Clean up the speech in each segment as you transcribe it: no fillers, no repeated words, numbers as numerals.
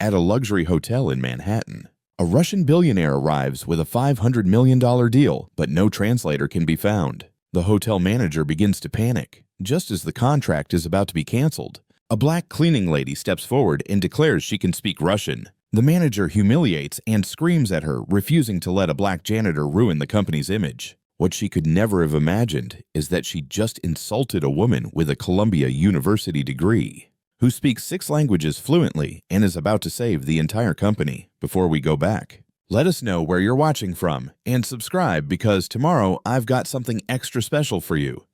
at a luxury hotel in Manhattan. A Russian billionaire arrives with a $500 million deal, but no translator can be found. The hotel manager begins to panic. Just as the contract is about to be canceled, a black cleaning lady steps forward and declares she can speak Russian. The manager humiliates and screams at her, refusing to let a black janitor ruin the company's image. What she could never have imagined is that she just insulted a woman with a Columbia University degree, who speaks 6 languages fluently and is about to save the entire company. Before we go back, let us know where you're watching from and subscribe, because tomorrow I've got something extra special for you.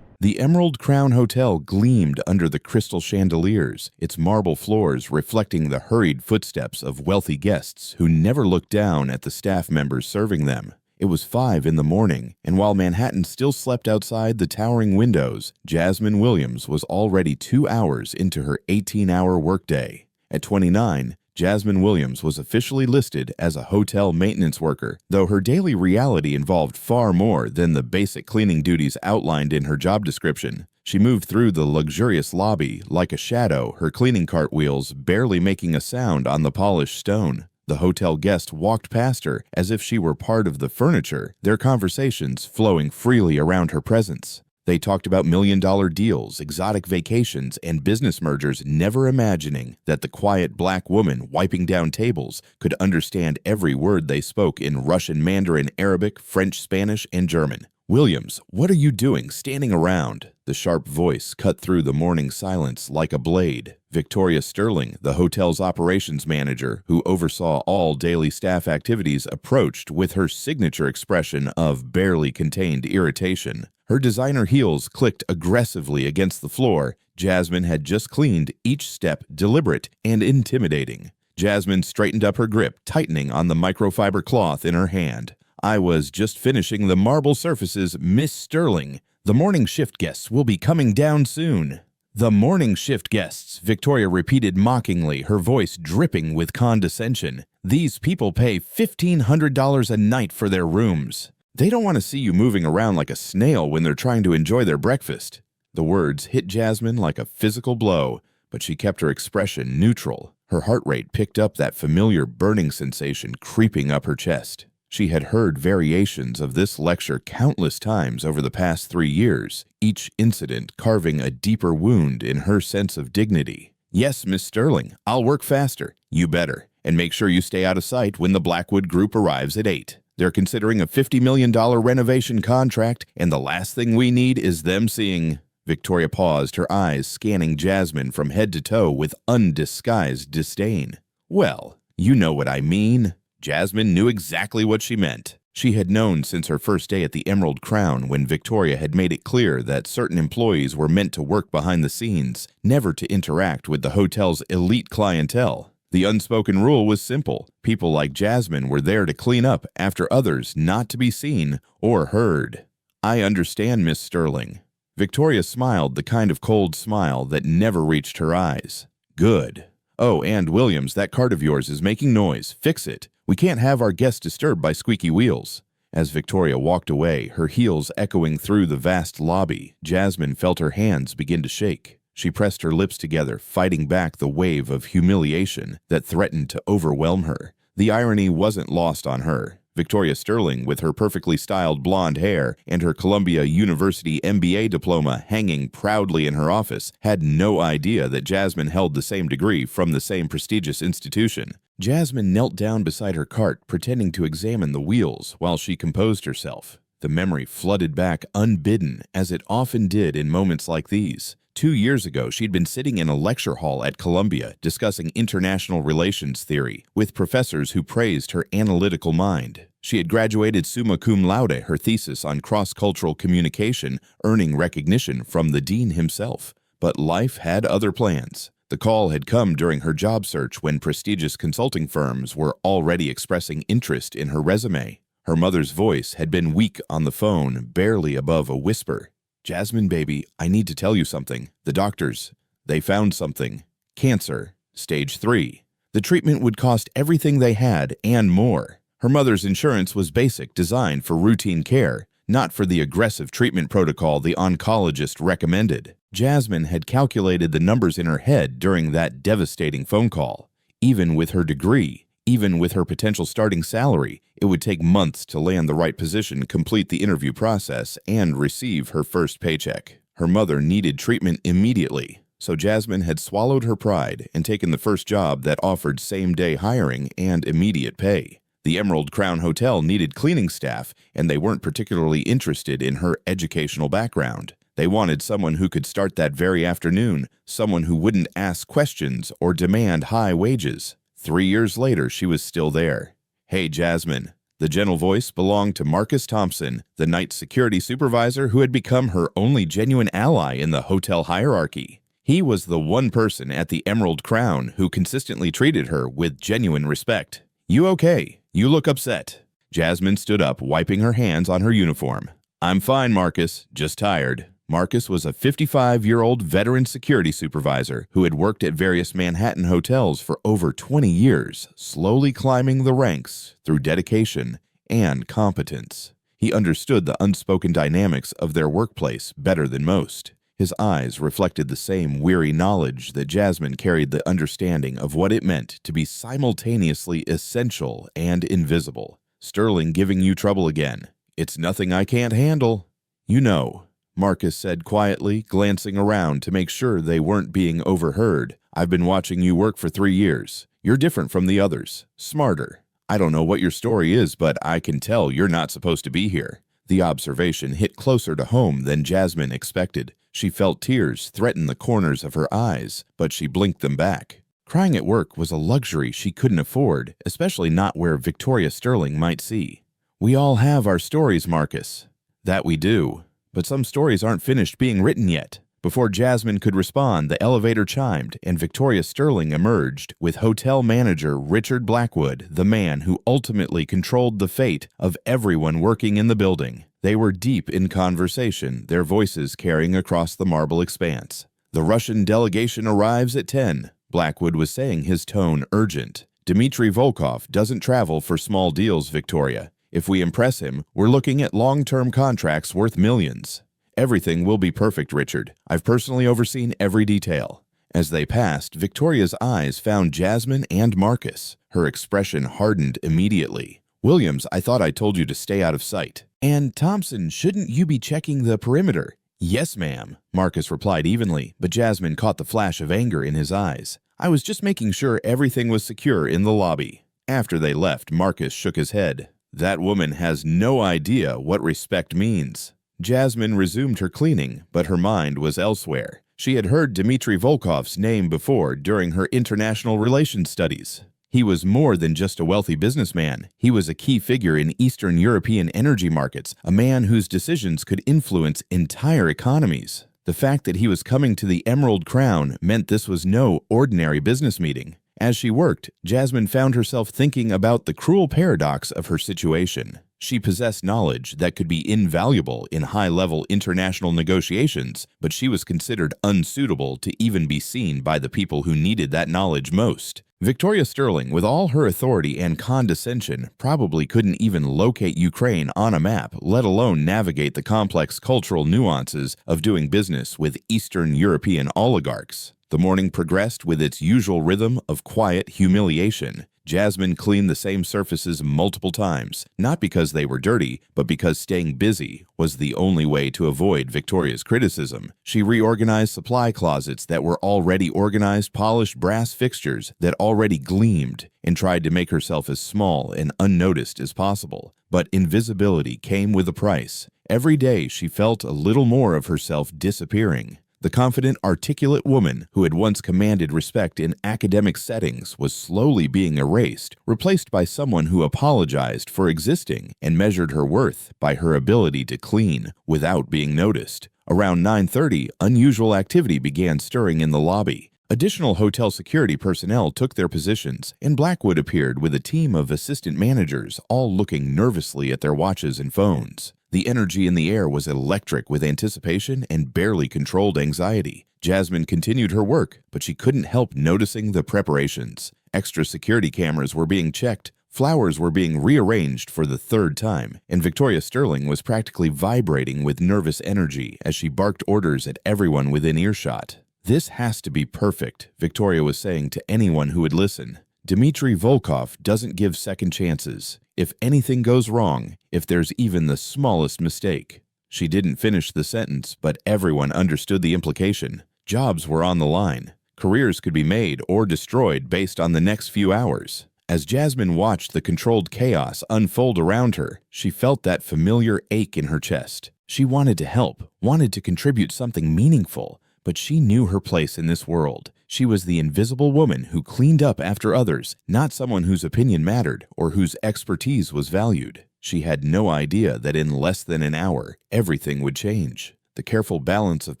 The Emerald Crown Hotel gleamed under the crystal chandeliers, its marble floors reflecting the hurried footsteps of wealthy guests who never looked down at the staff members serving them. It was 5 in the morning, and while Manhattan still slept outside the towering windows, Jasmine Williams was already 2 hours into her 18-hour workday. At 29, Jasmine Williams was officially listed as a hotel maintenance worker, though her daily reality involved far more than the basic cleaning duties outlined in her job description. She moved through the luxurious lobby like a shadow, her cleaning cart wheels barely making a sound on the polished stone. The hotel guests walked past her as if she were part of the furniture, their conversations flowing freely around her presence. They talked about million-dollar deals, exotic vacations, and business mergers, never imagining that the quiet black woman wiping down tables could understand every word they spoke in Russian, Mandarin, Arabic, French, Spanish, and German. "Williams, what are you doing standing around?" The sharp voice cut through the morning silence like a blade. Victoria Sterling, the hotel's operations manager, who oversaw all daily staff activities, approached with her signature expression of barely contained irritation. Her designer heels clicked aggressively against the floor. Jasmine had just cleaned, each step deliberate and intimidating. Jasmine straightened up her grip, tightening on the microfiber cloth in her hand. "I was just finishing the marble surfaces, Miss Sterling. The morning shift guests will be coming down soon." "The morning shift guests," Victoria repeated mockingly, her voice dripping with condescension. "These people pay $1,500 a night for their rooms. They don't want to see you moving around like a snail when they're trying to enjoy their breakfast." The words hit Jasmine like a physical blow, but she kept her expression neutral. Her heart rate picked up that familiar burning sensation creeping up her chest. She had heard variations of this lecture countless times over the past 3 years, each incident carving a deeper wound in her sense of dignity. "Yes, Miss Sterling, I'll work faster." "You better. And make sure you stay out of sight when the Blackwood Group arrives at 8. They're considering a $50 million renovation contract, and the last thing we need is them seeing—" Victoria paused, her eyes scanning Jasmine from head to toe with undisguised disdain. "Well, you know what I mean." Jasmine knew exactly what she meant. She had known since her first day at the Emerald Crown, when Victoria had made it clear that certain employees were meant to work behind the scenes, never to interact with the hotel's elite clientele. The unspoken rule was simple. People like Jasmine were there to clean up after others, not to be seen or heard. "I understand, Miss Sterling." Victoria smiled, the kind of cold smile that never reached her eyes. "Good. Oh, and Williams, that cart of yours is making noise. Fix it. We can't have our guests disturbed by squeaky wheels." As Victoria walked away, her heels echoing through the vast lobby, Jasmine felt her hands begin to shake. She pressed her lips together, fighting back the wave of humiliation that threatened to overwhelm her. The irony wasn't lost on her. Victoria Sterling, with her perfectly styled blonde hair and her Columbia University MBA diploma hanging proudly in her office, had no idea that Jasmine held the same degree from the same prestigious institution. Jasmine knelt down beside her cart, pretending to examine the wheels while she composed herself. The memory flooded back unbidden, as it often did in moments like these. 2 years ago, she'd been sitting in a lecture hall at Columbia discussing international relations theory with professors who praised her analytical mind. She had graduated summa cum laude, her thesis on cross-cultural communication earning recognition from the dean himself. But life had other plans. The call had come during her job search, when prestigious consulting firms were already expressing interest in her resume. Her mother's voice had been weak on the phone, barely above a whisper. "Jasmine, baby, I need to tell you something. The doctors, they found something. Cancer, stage 3. The treatment would cost everything they had and more." Her mother's insurance was basic, designed for routine care, not for the aggressive treatment protocol the oncologist recommended. Jasmine had calculated the numbers in her head during that devastating phone call. Even with her degree, even with her potential starting salary, it would take months to land the right position, complete the interview process, and receive her first paycheck. Her mother needed treatment immediately, so Jasmine had swallowed her pride and taken the first job that offered same-day hiring and immediate pay. The Emerald Crown Hotel needed cleaning staff, and they weren't particularly interested in her educational background. They wanted someone who could start that very afternoon, someone who wouldn't ask questions or demand high wages. 3 years later, she was still there. "Hey, Jasmine." The gentle voice belonged to Marcus Thompson, the night security supervisor who had become her only genuine ally in the hotel hierarchy. He was the one person at the Emerald Crown who consistently treated her with genuine respect. "You okay? You look upset." Jasmine stood up, wiping her hands on her uniform. "I'm fine, Marcus, just tired." Marcus was a 55-year-old veteran security supervisor who had worked at various Manhattan hotels for over 20 years, slowly climbing the ranks through dedication and competence. He understood the unspoken dynamics of their workplace better than most. His eyes reflected the same weary knowledge that Jasmine carried, the understanding of what it meant to be simultaneously essential and invisible. "Sterling giving you trouble again. It's nothing I can't handle." "You know," Marcus said quietly, glancing around to make sure they weren't being overheard. "I've been watching you work for 3 years. You're different from the others, smarter. I don't know what your story is, but I can tell you're not supposed to be here." The observation hit closer to home than Jasmine expected. She felt tears threaten the corners of her eyes, but she blinked them back. Crying at work was a luxury she couldn't afford, especially not where Victoria Sterling might see. "We all have our stories, Marcus." "That we do. But some stories aren't finished being written yet." Before Jasmine could respond, the elevator chimed, and Victoria Sterling emerged with hotel manager Richard Blackwood, the man who ultimately controlled the fate of everyone working in the building. They were deep in conversation, their voices carrying across the marble expanse. "The Russian delegation arrives at 10, Blackwood was saying, his tone urgent. "Dmitry Volkov doesn't travel for small deals, Victoria. If we impress him, we're looking at long-term contracts worth millions." "Everything will be perfect, Richard. I've personally overseen every detail." As they passed, Victoria's eyes found Jasmine and Marcus. Her expression hardened immediately. "Williams, I thought I told you to stay out of sight." "And Thompson, shouldn't you be checking the perimeter?" "Yes, ma'am," Marcus replied evenly, but Jasmine caught the flash of anger in his eyes. "I was just making sure everything was secure in the lobby." After they left, Marcus shook his head. "That woman has no idea what respect means." Jasmine resumed her cleaning, but her mind was elsewhere. She had heard Dmitry Volkov's name before during her international relations studies. He was more than just a wealthy businessman. He was a key figure in Eastern European energy markets, a man whose decisions could influence entire economies. The fact that he was coming to the Emerald Crown meant this was no ordinary business meeting. As she worked, Jasmine found herself thinking about the cruel paradox of her situation. She possessed knowledge that could be invaluable in high-level international negotiations, but she was considered unsuitable to even be seen by the people who needed that knowledge most. Victoria Sterling, with all her authority and condescension, probably couldn't even locate Ukraine on a map, let alone navigate the complex cultural nuances of doing business with Eastern European oligarchs. The morning progressed with its usual rhythm of quiet humiliation. Jasmine cleaned the same surfaces multiple times, not because they were dirty, but because staying busy was the only way to avoid Victoria's criticism. She reorganized supply closets that were already organized, polished brass fixtures that already gleamed, and tried to make herself as small and unnoticed as possible. But invisibility came with a price. Every day she felt a little more of herself disappearing. The confident, articulate woman who had once commanded respect in academic settings was slowly being erased, replaced by someone who apologized for existing and measured her worth by her ability to clean without being noticed. Around 9:30, unusual activity began stirring in the lobby. Additional hotel security personnel took their positions, and Blackwood appeared with a team of assistant managers, all looking nervously at their watches and phones. The energy in the air was electric with anticipation and barely controlled anxiety. Jasmine continued her work, but she couldn't help noticing the preparations. Extra security cameras were being checked, Flowers were being rearranged for the third time, and Victoria Sterling was practically vibrating with nervous energy as she barked orders at everyone within earshot. "This has to be perfect," Victoria was saying to anyone who would listen. "Dmitry Volkov doesn't give second chances. If anything goes wrong, if there's even the smallest mistake." She didn't finish the sentence, but everyone understood the implication. Jobs were on the line. Careers could be made or destroyed based on the next few hours. As Jasmine watched the controlled chaos unfold around her, she felt that familiar ache in her chest. She wanted to help, wanted to contribute something meaningful, but she knew her place in this world. She was the invisible woman who cleaned up after others, not someone whose opinion mattered or whose expertise was valued. She had no idea that in less than an hour, everything would change. The careful balance of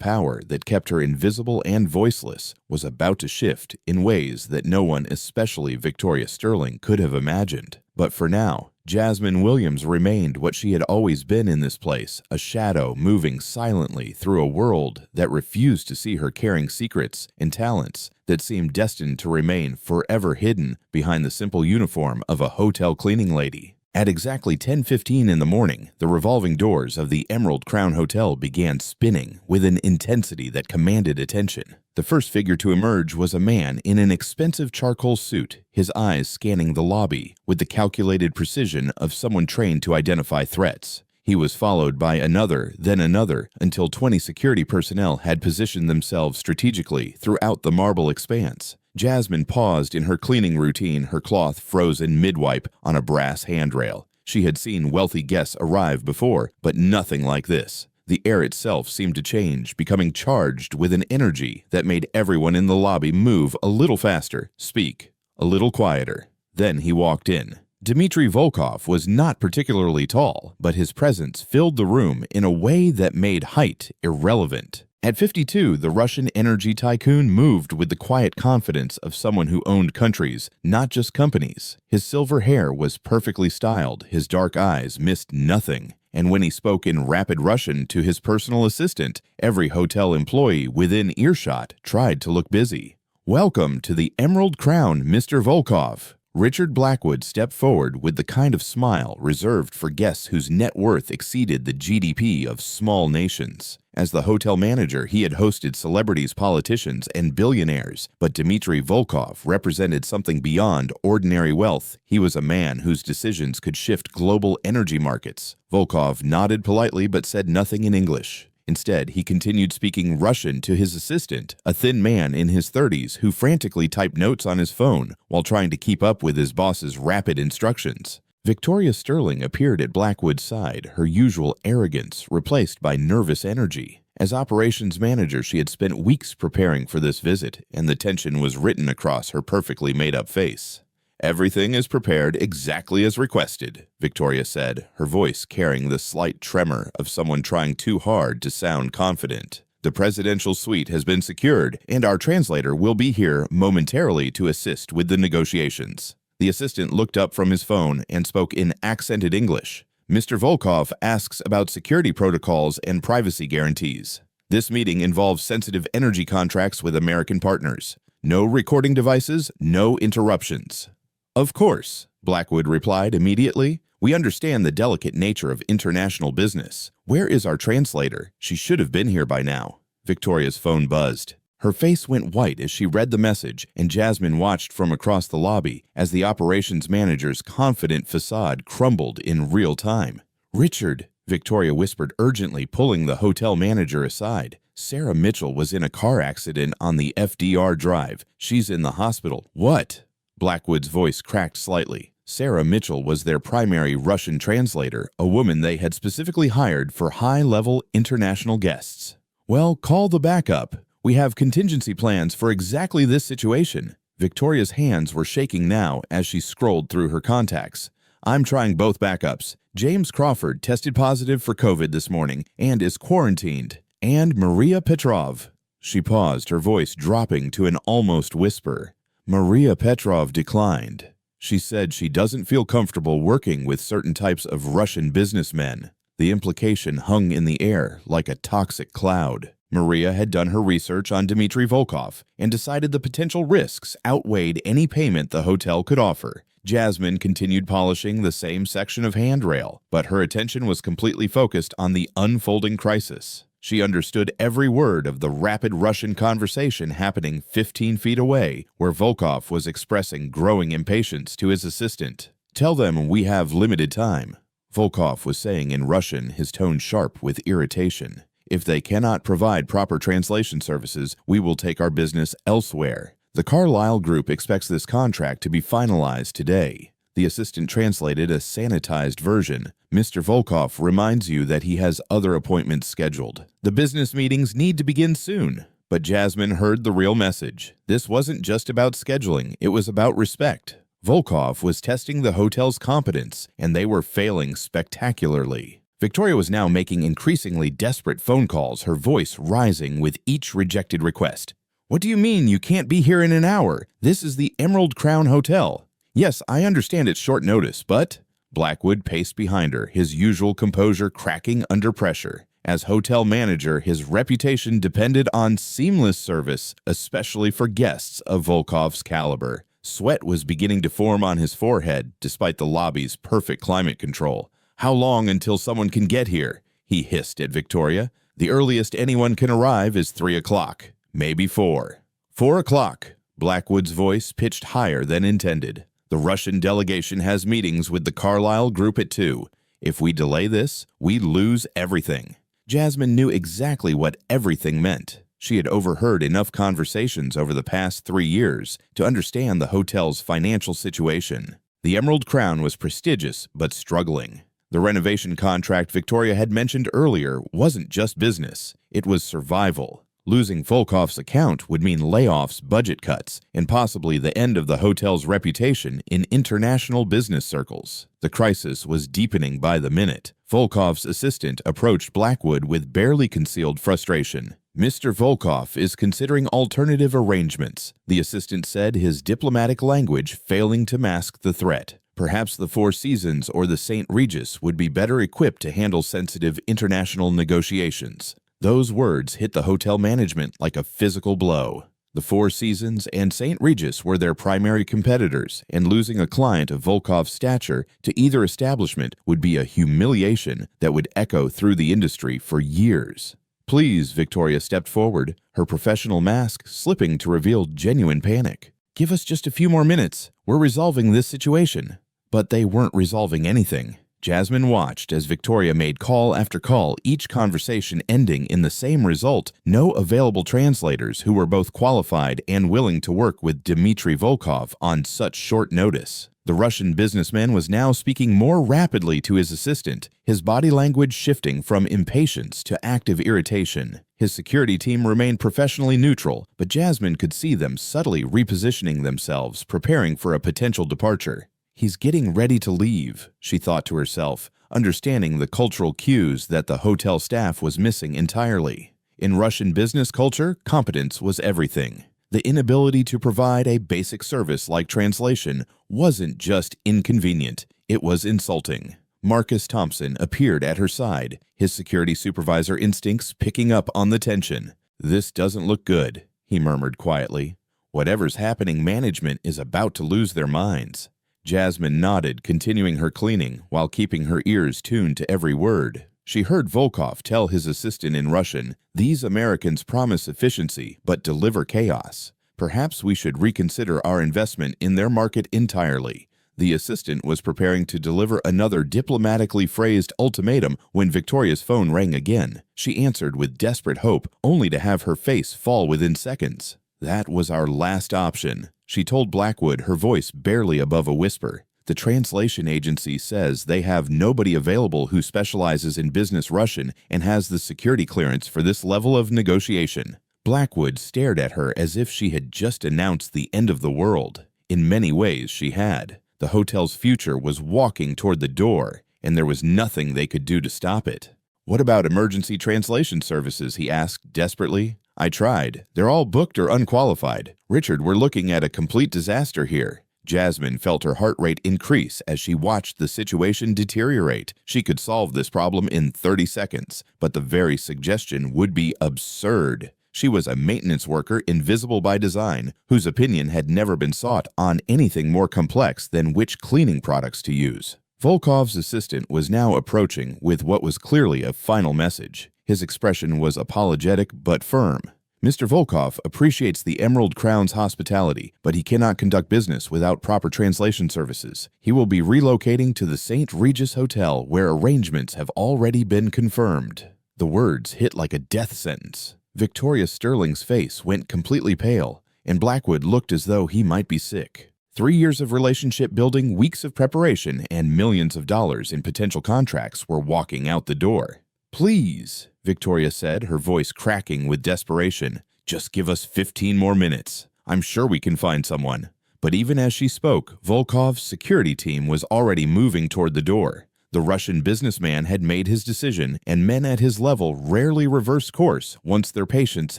power that kept her invisible and voiceless was about to shift in ways that no one, especially Victoria Sterling, could have imagined. But for now, Jasmine Williams remained what she had always been in this place, a shadow moving silently through a world that refused to see her carrying secrets and talents that seemed destined to remain forever hidden behind the simple uniform of a hotel cleaning lady. At exactly 10:15 in the morning, the revolving doors of the Emerald Crown Hotel began spinning with an intensity that commanded attention. The first figure to emerge was a man in an expensive charcoal suit, his eyes scanning the lobby with the calculated precision of someone trained to identify threats. He was followed by another, then another, until 20 security personnel had positioned themselves strategically throughout the marble expanse. Jasmine paused in her cleaning routine, her cloth frozen mid-wipe on a brass handrail. She had seen wealthy guests arrive before, but nothing like this. The air itself seemed to change, becoming charged with an energy that made everyone in the lobby move a little faster, speak a little quieter. Then he walked in. Dmitry Volkov was not particularly tall, but his presence filled the room in a way that made height irrelevant. At 52, the Russian energy tycoon moved with the quiet confidence of someone who owned countries, not just companies. His silver hair was perfectly styled, his dark eyes missed nothing, and when he spoke in rapid Russian to his personal assistant, every hotel employee within earshot tried to look busy. "Welcome to the Emerald Crown, Mr. Volkov." Richard Blackwood stepped forward with the kind of smile reserved for guests whose net worth exceeded the GDP of small nations. As the hotel manager, he had hosted celebrities, politicians, and billionaires, but Dmitry Volkov represented something beyond ordinary wealth. He was a man whose decisions could shift global energy markets. Volkov nodded politely but said nothing in English. Instead, he continued speaking Russian to his assistant, a thin man in his 30s who frantically typed notes on his phone while trying to keep up with his boss's rapid instructions. Victoria Sterling appeared at Blackwood's side, her usual arrogance replaced by nervous energy. As operations manager, she had spent weeks preparing for this visit, and the tension was written across her perfectly made-up face. "Everything is prepared exactly as requested," Victoria said, her voice carrying the slight tremor of someone trying too hard to sound confident. "The presidential suite has been secured, and our translator will be here momentarily to assist with the negotiations." The assistant looked up from his phone and spoke in accented English. "Mr. Volkov asks about security protocols and privacy guarantees. This meeting involves sensitive energy contracts with American partners. No recording devices, no interruptions." "Of course," Blackwood replied immediately. "We understand the delicate nature of international business. Where is our translator? She should have been here by now." Victoria's phone buzzed. Her face went white as she read the message, and Jasmine watched from across the lobby as the operations manager's confident facade crumbled in real time. "Richard," Victoria whispered urgently, pulling the hotel manager aside. "Sarah Mitchell was in a car accident on the FDR Drive. She's in the hospital." "What?" Blackwood's voice cracked slightly. Sarah Mitchell was their primary Russian translator, a woman they had specifically hired for high-level international guests. "Well, call the backup. We have contingency plans for exactly this situation." Victoria's hands were shaking now as she scrolled through her contacts. "I'm trying both backups. James Crawford tested positive for COVID this morning and is quarantined. And Maria Petrov." She paused, her voice dropping to an almost whisper. "Maria Petrov declined. She said she doesn't feel comfortable working with certain types of Russian businessmen." The implication hung in the air like a toxic cloud. Maria had done her research on Dmitry Volkov and decided the potential risks outweighed any payment the hotel could offer. Jasmine continued polishing the same section of handrail, but her attention was completely focused on the unfolding crisis. She understood every word of the rapid Russian conversation happening 15 feet away, where Volkov was expressing growing impatience to his assistant. "Tell them we have limited time," Volkov was saying in Russian, his tone sharp with irritation. "If they cannot provide proper translation services, we will take our business elsewhere. The Carlyle Group expects this contract to be finalized today." The assistant translated a sanitized version. "Mr. Volkov reminds you that he has other appointments scheduled. The business meetings need to begin soon." But Jasmine heard the real message. This wasn't just about scheduling, it was about respect. Volkov was testing the hotel's competence, and they were failing spectacularly. Victoria was now making increasingly desperate phone calls, her voice rising with each rejected request. "What do you mean you can't be here in an hour? This is the Emerald Crown Hotel." "Yes, I understand it's short notice, but—" Blackwood paced behind her, his usual composure cracking under pressure. As hotel manager, his reputation depended on seamless service, especially for guests of Volkov's caliber. Sweat was beginning to form on his forehead, despite the lobby's perfect climate control. "How long until someone can get here?" he hissed at Victoria. "The earliest anyone can arrive is 3 o'clock. Maybe 4. 4 o'clock. Blackwood's voice pitched higher than intended. "The Russian delegation has meetings with the Carlyle Group at 2. If we delay this, we lose everything." Jasmine knew exactly what everything meant. She had overheard enough conversations over the past 3 years to understand the hotel's financial situation. The Emerald Crown was prestigious but struggling. The renovation contract Victoria had mentioned earlier wasn't just business, it was survival. Losing Volkov's account would mean layoffs, budget cuts, and possibly the end of the hotel's reputation in international business circles. The crisis was deepening by the minute. Volkov's assistant approached Blackwood with barely concealed frustration. "Mr. Volkov is considering alternative arrangements," the assistant said, his diplomatic language failing to mask the threat. "Perhaps the Four Seasons or the St. Regis would be better equipped to handle sensitive international negotiations." Those words hit the hotel management like a physical blow. The Four Seasons and St. Regis were their primary competitors, and losing a client of Volkov's stature to either establishment would be a humiliation that would echo through the industry for years. "Please," Victoria stepped forward, her professional mask slipping to reveal genuine panic. "Give us just a few more minutes. We're resolving this situation." But they weren't resolving anything. Jasmine watched as Victoria made call after call, each conversation ending in the same result: no available translators who were both qualified and willing to work with Dmitry Volkov on such short notice. The Russian businessman was now speaking more rapidly to his assistant, his body language shifting from impatience to active irritation. His security team remained professionally neutral, but Jasmine could see them subtly repositioning themselves, preparing for a potential departure. "He's getting ready to leave," she thought to herself, understanding the cultural cues that the hotel staff was missing entirely. In Russian business culture, competence was everything. The inability to provide a basic service like translation wasn't just inconvenient, it was insulting. Marcus Thompson appeared at her side, his security supervisor instincts picking up on the tension. "This doesn't look good," he murmured quietly. "Whatever's happening, management is about to lose their minds." Jasmine nodded, continuing her cleaning while keeping her ears tuned to every word. She heard Volkov tell his assistant in Russian, "These Americans promise efficiency but deliver chaos. Perhaps we should reconsider our investment in their market entirely." The assistant was preparing to deliver another diplomatically phrased ultimatum when Victoria's phone rang again. She answered with desperate hope, only to have her face fall within seconds. "That was our last option," she told Blackwood, her voice barely above a whisper. "The translation agency says they have nobody available who specializes in business Russian and has the security clearance for this level of negotiation." Blackwood stared at her as if she had just announced the end of the world. In many ways, she had. The hotel's future was walking toward the door, and there was nothing they could do to stop it. "What about emergency translation services?" he asked desperately. "I tried. They're all booked or unqualified. Richard, we're looking at a complete disaster here." Jasmine felt her heart rate increase as she watched the situation deteriorate. She could solve this problem in 30 seconds, but the very suggestion would be absurd. She was a maintenance worker invisible by design, whose opinion had never been sought on anything more complex than which cleaning products to use. Volkov's assistant was now approaching with what was clearly a final message. His expression was apologetic but firm. Mr. Volkov appreciates the Emerald Crown's hospitality, but he cannot conduct business without proper translation services. He will be relocating to the St. Regis Hotel, where arrangements have already been confirmed. The words hit like a death sentence. Victoria Sterling's face went completely pale, and Blackwood looked as though he might be sick. 3 years of relationship building, weeks of preparation, and millions of dollars in potential contracts were walking out the door. "Please," Victoria said, her voice cracking with desperation. "Just give us 15 more minutes. I'm sure we can find someone." But even as she spoke, Volkov's security team was already moving toward the door. The Russian businessman had made his decision, and men at his level rarely reversed course once their patience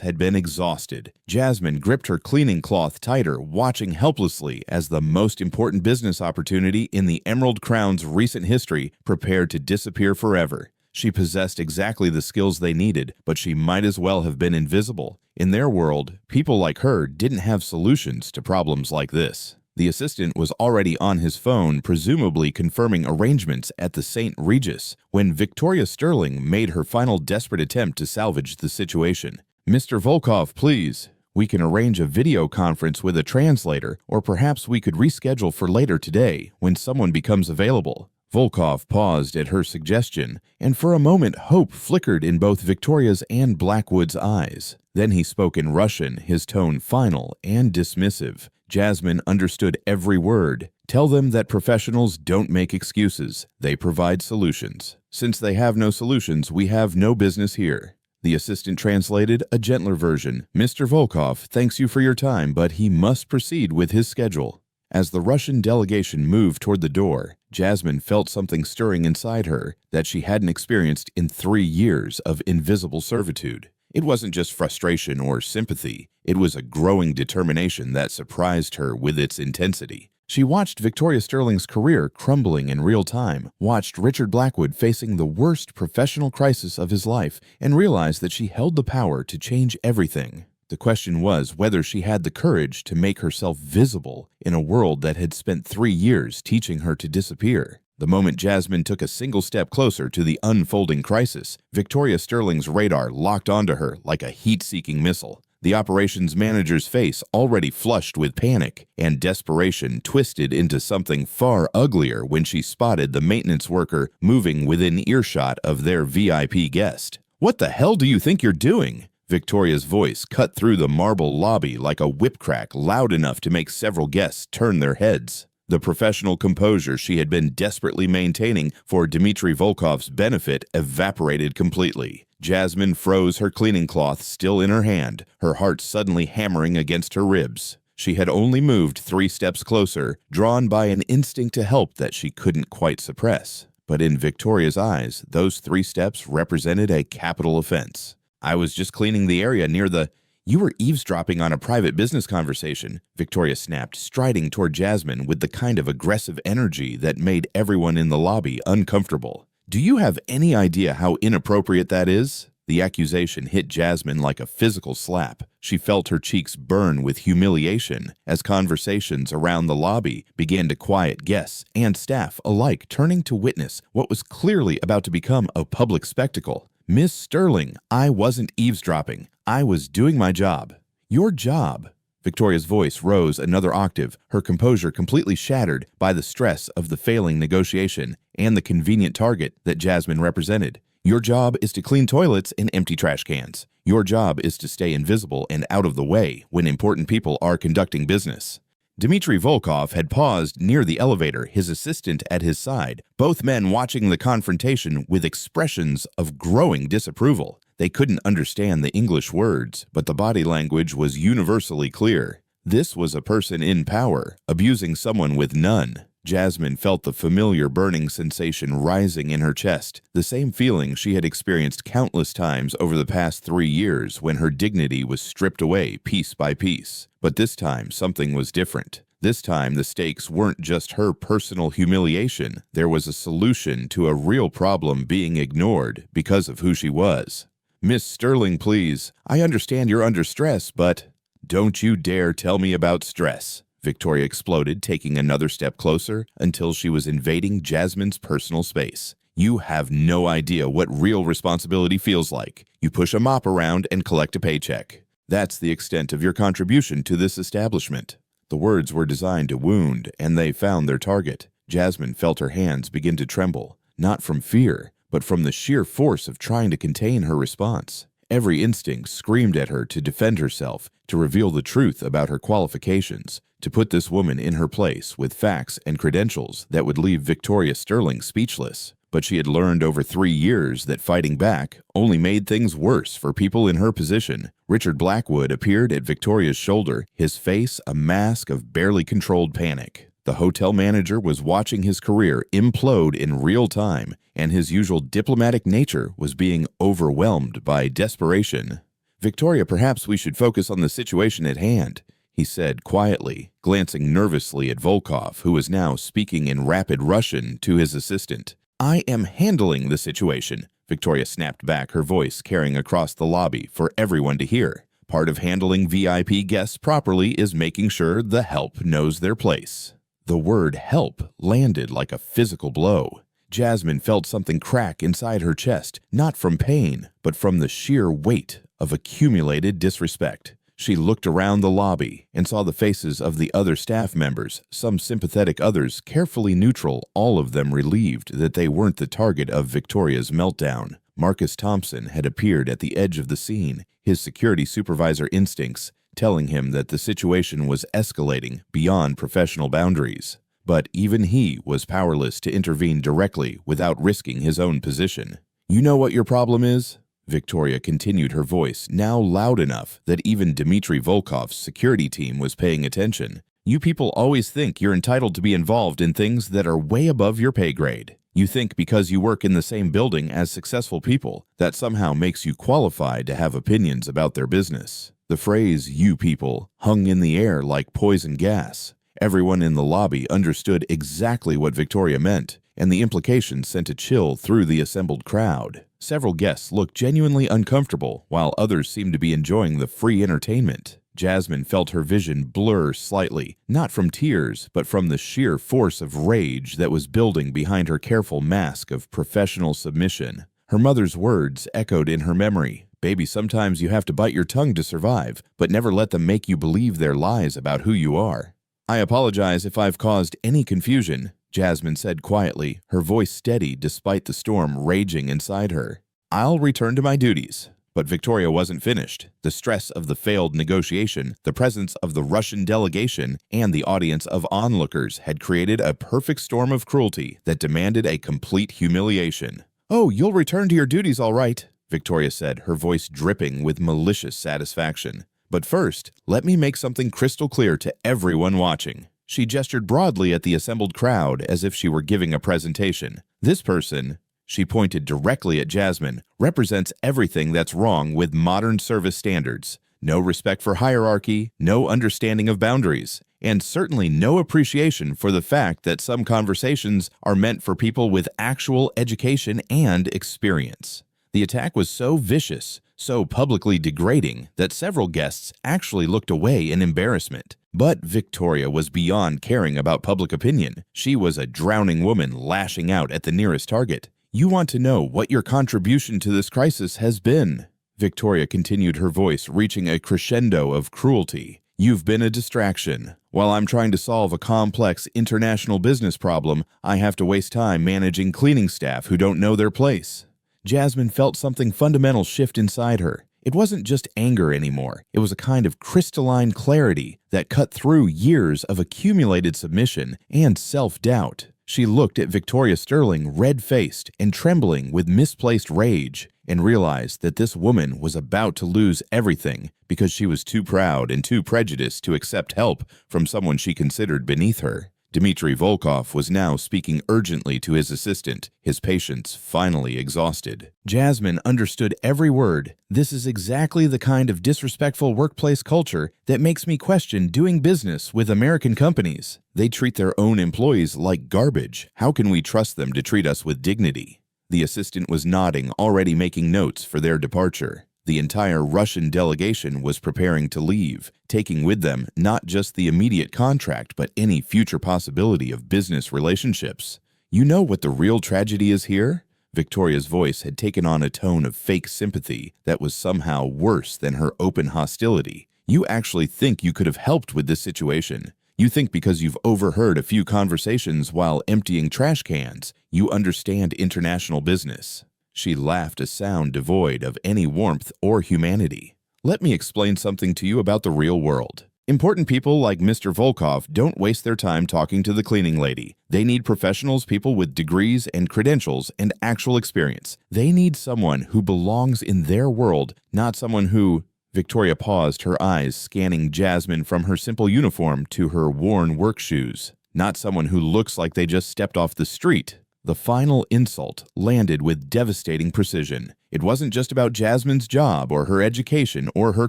had been exhausted. Jasmine gripped her cleaning cloth tighter, watching helplessly as the most important business opportunity in the Emerald Crown's recent history prepared to disappear forever. She possessed exactly the skills they needed, but she might as well have been invisible. In their world, people like her didn't have solutions to problems like this. The assistant was already on his phone, presumably confirming arrangements at the St. Regis, when Victoria Sterling made her final desperate attempt to salvage the situation. "Mr. Volkov, please. We can arrange a video conference with a translator, or perhaps we could reschedule for later today when someone becomes available." Volkov paused at her suggestion, and for a moment hope flickered in both Victoria's and Blackwood's eyes. Then he spoke in Russian, his tone final and dismissive. Jasmine understood every word. "Tell them that professionals don't make excuses. They provide solutions. Since they have no solutions, we have no business here." The assistant translated a gentler version. "Mr. Volkov thanks you for your time, but he must proceed with his schedule." As the Russian delegation moved toward the door, Jasmine felt something stirring inside her that she hadn't experienced in 3 years of invisible servitude. It wasn't just frustration or sympathy. It was a growing determination that surprised her with its intensity. She watched Victoria Sterling's career crumbling in real time, watched Richard Blackwood facing the worst professional crisis of his life, and realized that she held the power to change everything. The question was whether she had the courage to make herself visible in a world that had spent 3 years teaching her to disappear. The moment Jasmine took a single step closer to the unfolding crisis, Victoria Sterling's radar locked onto her like a heat-seeking missile. The operations manager's face, already flushed with panic and desperation, twisted into something far uglier when she spotted the maintenance worker moving within earshot of their VIP guest. "What the hell do you think you're doing?" Victoria's voice cut through the marble lobby like a whip crack, loud enough to make several guests turn their heads. The professional composure she had been desperately maintaining for Dmitry Volkov's benefit evaporated completely. Jasmine froze, her cleaning cloth still in her hand, her heart suddenly hammering against her ribs. She had only moved 3 steps closer, drawn by an instinct to help that she couldn't quite suppress. But in Victoria's eyes, those 3 steps represented a capital offense. "I was just cleaning the area near the—" "You were eavesdropping on a private business conversation," Victoria snapped, striding toward Jasmine with the kind of aggressive energy that made everyone in the lobby uncomfortable. "Do you have any idea how inappropriate that is?" The accusation hit Jasmine like a physical slap. She felt her cheeks burn with humiliation as conversations around the lobby began to quiet guests and staff alike, turning to witness what was clearly about to become a public spectacle. "Miss Sterling, I wasn't eavesdropping. I was doing my job." "Your job?" Victoria's voice rose another octave, her composure completely shattered by the stress of the failing negotiation and the convenient target that Jasmine represented. "Your job is to clean toilets and empty trash cans. Your job is to stay invisible and out of the way when important people are conducting business." Dmitry Volkov had paused near the elevator, his assistant at his side, both men watching the confrontation with expressions of growing disapproval. They couldn't understand the English words, but the body language was universally clear. This was a person in power, abusing someone with none. Jasmine felt the familiar burning sensation rising in her chest, the same feeling she had experienced countless times over the past 3 years when her dignity was stripped away piece by piece. But this time, something was different. This time, the stakes weren't just her personal humiliation. There was a solution to a real problem being ignored because of who she was. "Miss Sterling, please. I understand you're under stress, but—" "Don't you dare tell me about stress," Victoria exploded, taking another step closer until she was invading Jasmine's personal space. "You have no idea what real responsibility feels like. You push a mop around and collect a paycheck. That's the extent of your contribution to this establishment." The words were designed to wound, and they found their target. Jasmine felt her hands begin to tremble, not from fear, but from the sheer force of trying to contain her response. Every instinct screamed at her to defend herself, to reveal the truth about her qualifications, to put this woman in her place with facts and credentials that would leave Victoria Sterling speechless. But she had learned over 3 years that fighting back only made things worse for people in her position. Richard Blackwood appeared at Victoria's shoulder, his face a mask of barely controlled panic. The hotel manager was watching his career implode in real time, and his usual diplomatic nature was being overwhelmed by desperation. "Victoria, perhaps we should focus on the situation at hand," he said quietly, glancing nervously at Volkov, who was now speaking in rapid Russian to his assistant. "I am handling the situation," Victoria snapped back, her voice carrying across the lobby for everyone to hear. "Part of handling VIP guests properly is making sure the help knows their place." The word help landed like a physical blow. Jasmine felt something crack inside her chest, not from pain, but from the sheer weight of accumulated disrespect. She looked around the lobby and saw the faces of the other staff members, some sympathetic, others carefully neutral, all of them relieved that they weren't the target of Victoria's meltdown. Marcus Thompson had appeared at the edge of the scene, his security supervisor instincts telling him that the situation was escalating beyond professional boundaries. But even he was powerless to intervene directly without risking his own position. "You know what your problem is?" Victoria continued, her voice now loud enough that even Dmitry Volkov's security team was paying attention. "You people always think you're entitled to be involved in things that are way above your pay grade. You think because you work in the same building as successful people, that somehow makes you qualified to have opinions about their business." The phrase, "you people," hung in the air like poison gas. Everyone in the lobby understood exactly what Victoria meant, and the implication sent a chill through the assembled crowd. Several guests looked genuinely uncomfortable, while others seemed to be enjoying the free entertainment. Jasmine felt her vision blur slightly, not from tears, but from the sheer force of rage that was building behind her careful mask of professional submission. Her mother's words echoed in her memory. "Baby, sometimes you have to bite your tongue to survive, but never let them make you believe their lies about who you are." "I apologize if I've caused any confusion," Jasmine said quietly, her voice steady despite the storm raging inside her. "I'll return to my duties." But Victoria wasn't finished. The stress of the failed negotiation, the presence of the Russian delegation, and the audience of onlookers had created a perfect storm of cruelty that demanded a complete humiliation. "Oh, you'll return to your duties all right," Victoria said, her voice dripping with malicious satisfaction. "But first, let me make something crystal clear to everyone watching." She gestured broadly at the assembled crowd as if she were giving a presentation. "This person," she pointed directly at Jasmine, "represents everything that's wrong with modern service standards. No respect for hierarchy, no understanding of boundaries, and certainly no appreciation for the fact that some conversations are meant for people with actual education and experience." The attack was so vicious, so publicly degrading, that several guests actually looked away in embarrassment. But Victoria was beyond caring about public opinion. She was a drowning woman lashing out at the nearest target. "You want to know what your contribution to this crisis has been?" Victoria continued, her voice reaching a crescendo of cruelty. "You've been a distraction. While I'm trying to solve a complex international business problem, I have to waste time managing cleaning staff who don't know their place." Jasmine felt something fundamental shift inside her. It wasn't just anger anymore. It was a kind of crystalline clarity that cut through years of accumulated submission and self-doubt. She looked at Victoria Sterling, red-faced and trembling with misplaced rage, and realized that this woman was about to lose everything because she was too proud and too prejudiced to accept help from someone she considered beneath her. Dmitry Volkov was now speaking urgently to his assistant, his patience finally exhausted. Jasmine understood every word. "This is exactly the kind of disrespectful workplace culture that makes me question doing business with American companies. They treat their own employees like garbage. How can we trust them to treat us with dignity?" The assistant was nodding, already making notes for their departure. The entire Russian delegation was preparing to leave, taking with them not just the immediate contract but any future possibility of business relationships. You know what the real tragedy is here? Victoria's voice had taken on a tone of fake sympathy that was somehow worse than her open hostility. You actually think you could have helped with this situation. You think because you've overheard a few conversations while emptying trash cans, you understand international business. She laughed, a sound devoid of any warmth or humanity. Let me explain something to you about the real world. Important people like Mr. Volkov don't waste their time talking to the cleaning lady. They need professionals, people with degrees and credentials and actual experience. They need someone who belongs in their world, not someone who... Victoria paused, her eyes scanning Jasmine from her simple uniform to her worn work shoes. Not someone who looks like they just stepped off the street. The final insult landed with devastating precision. It wasn't just about Jasmine's job or her education or her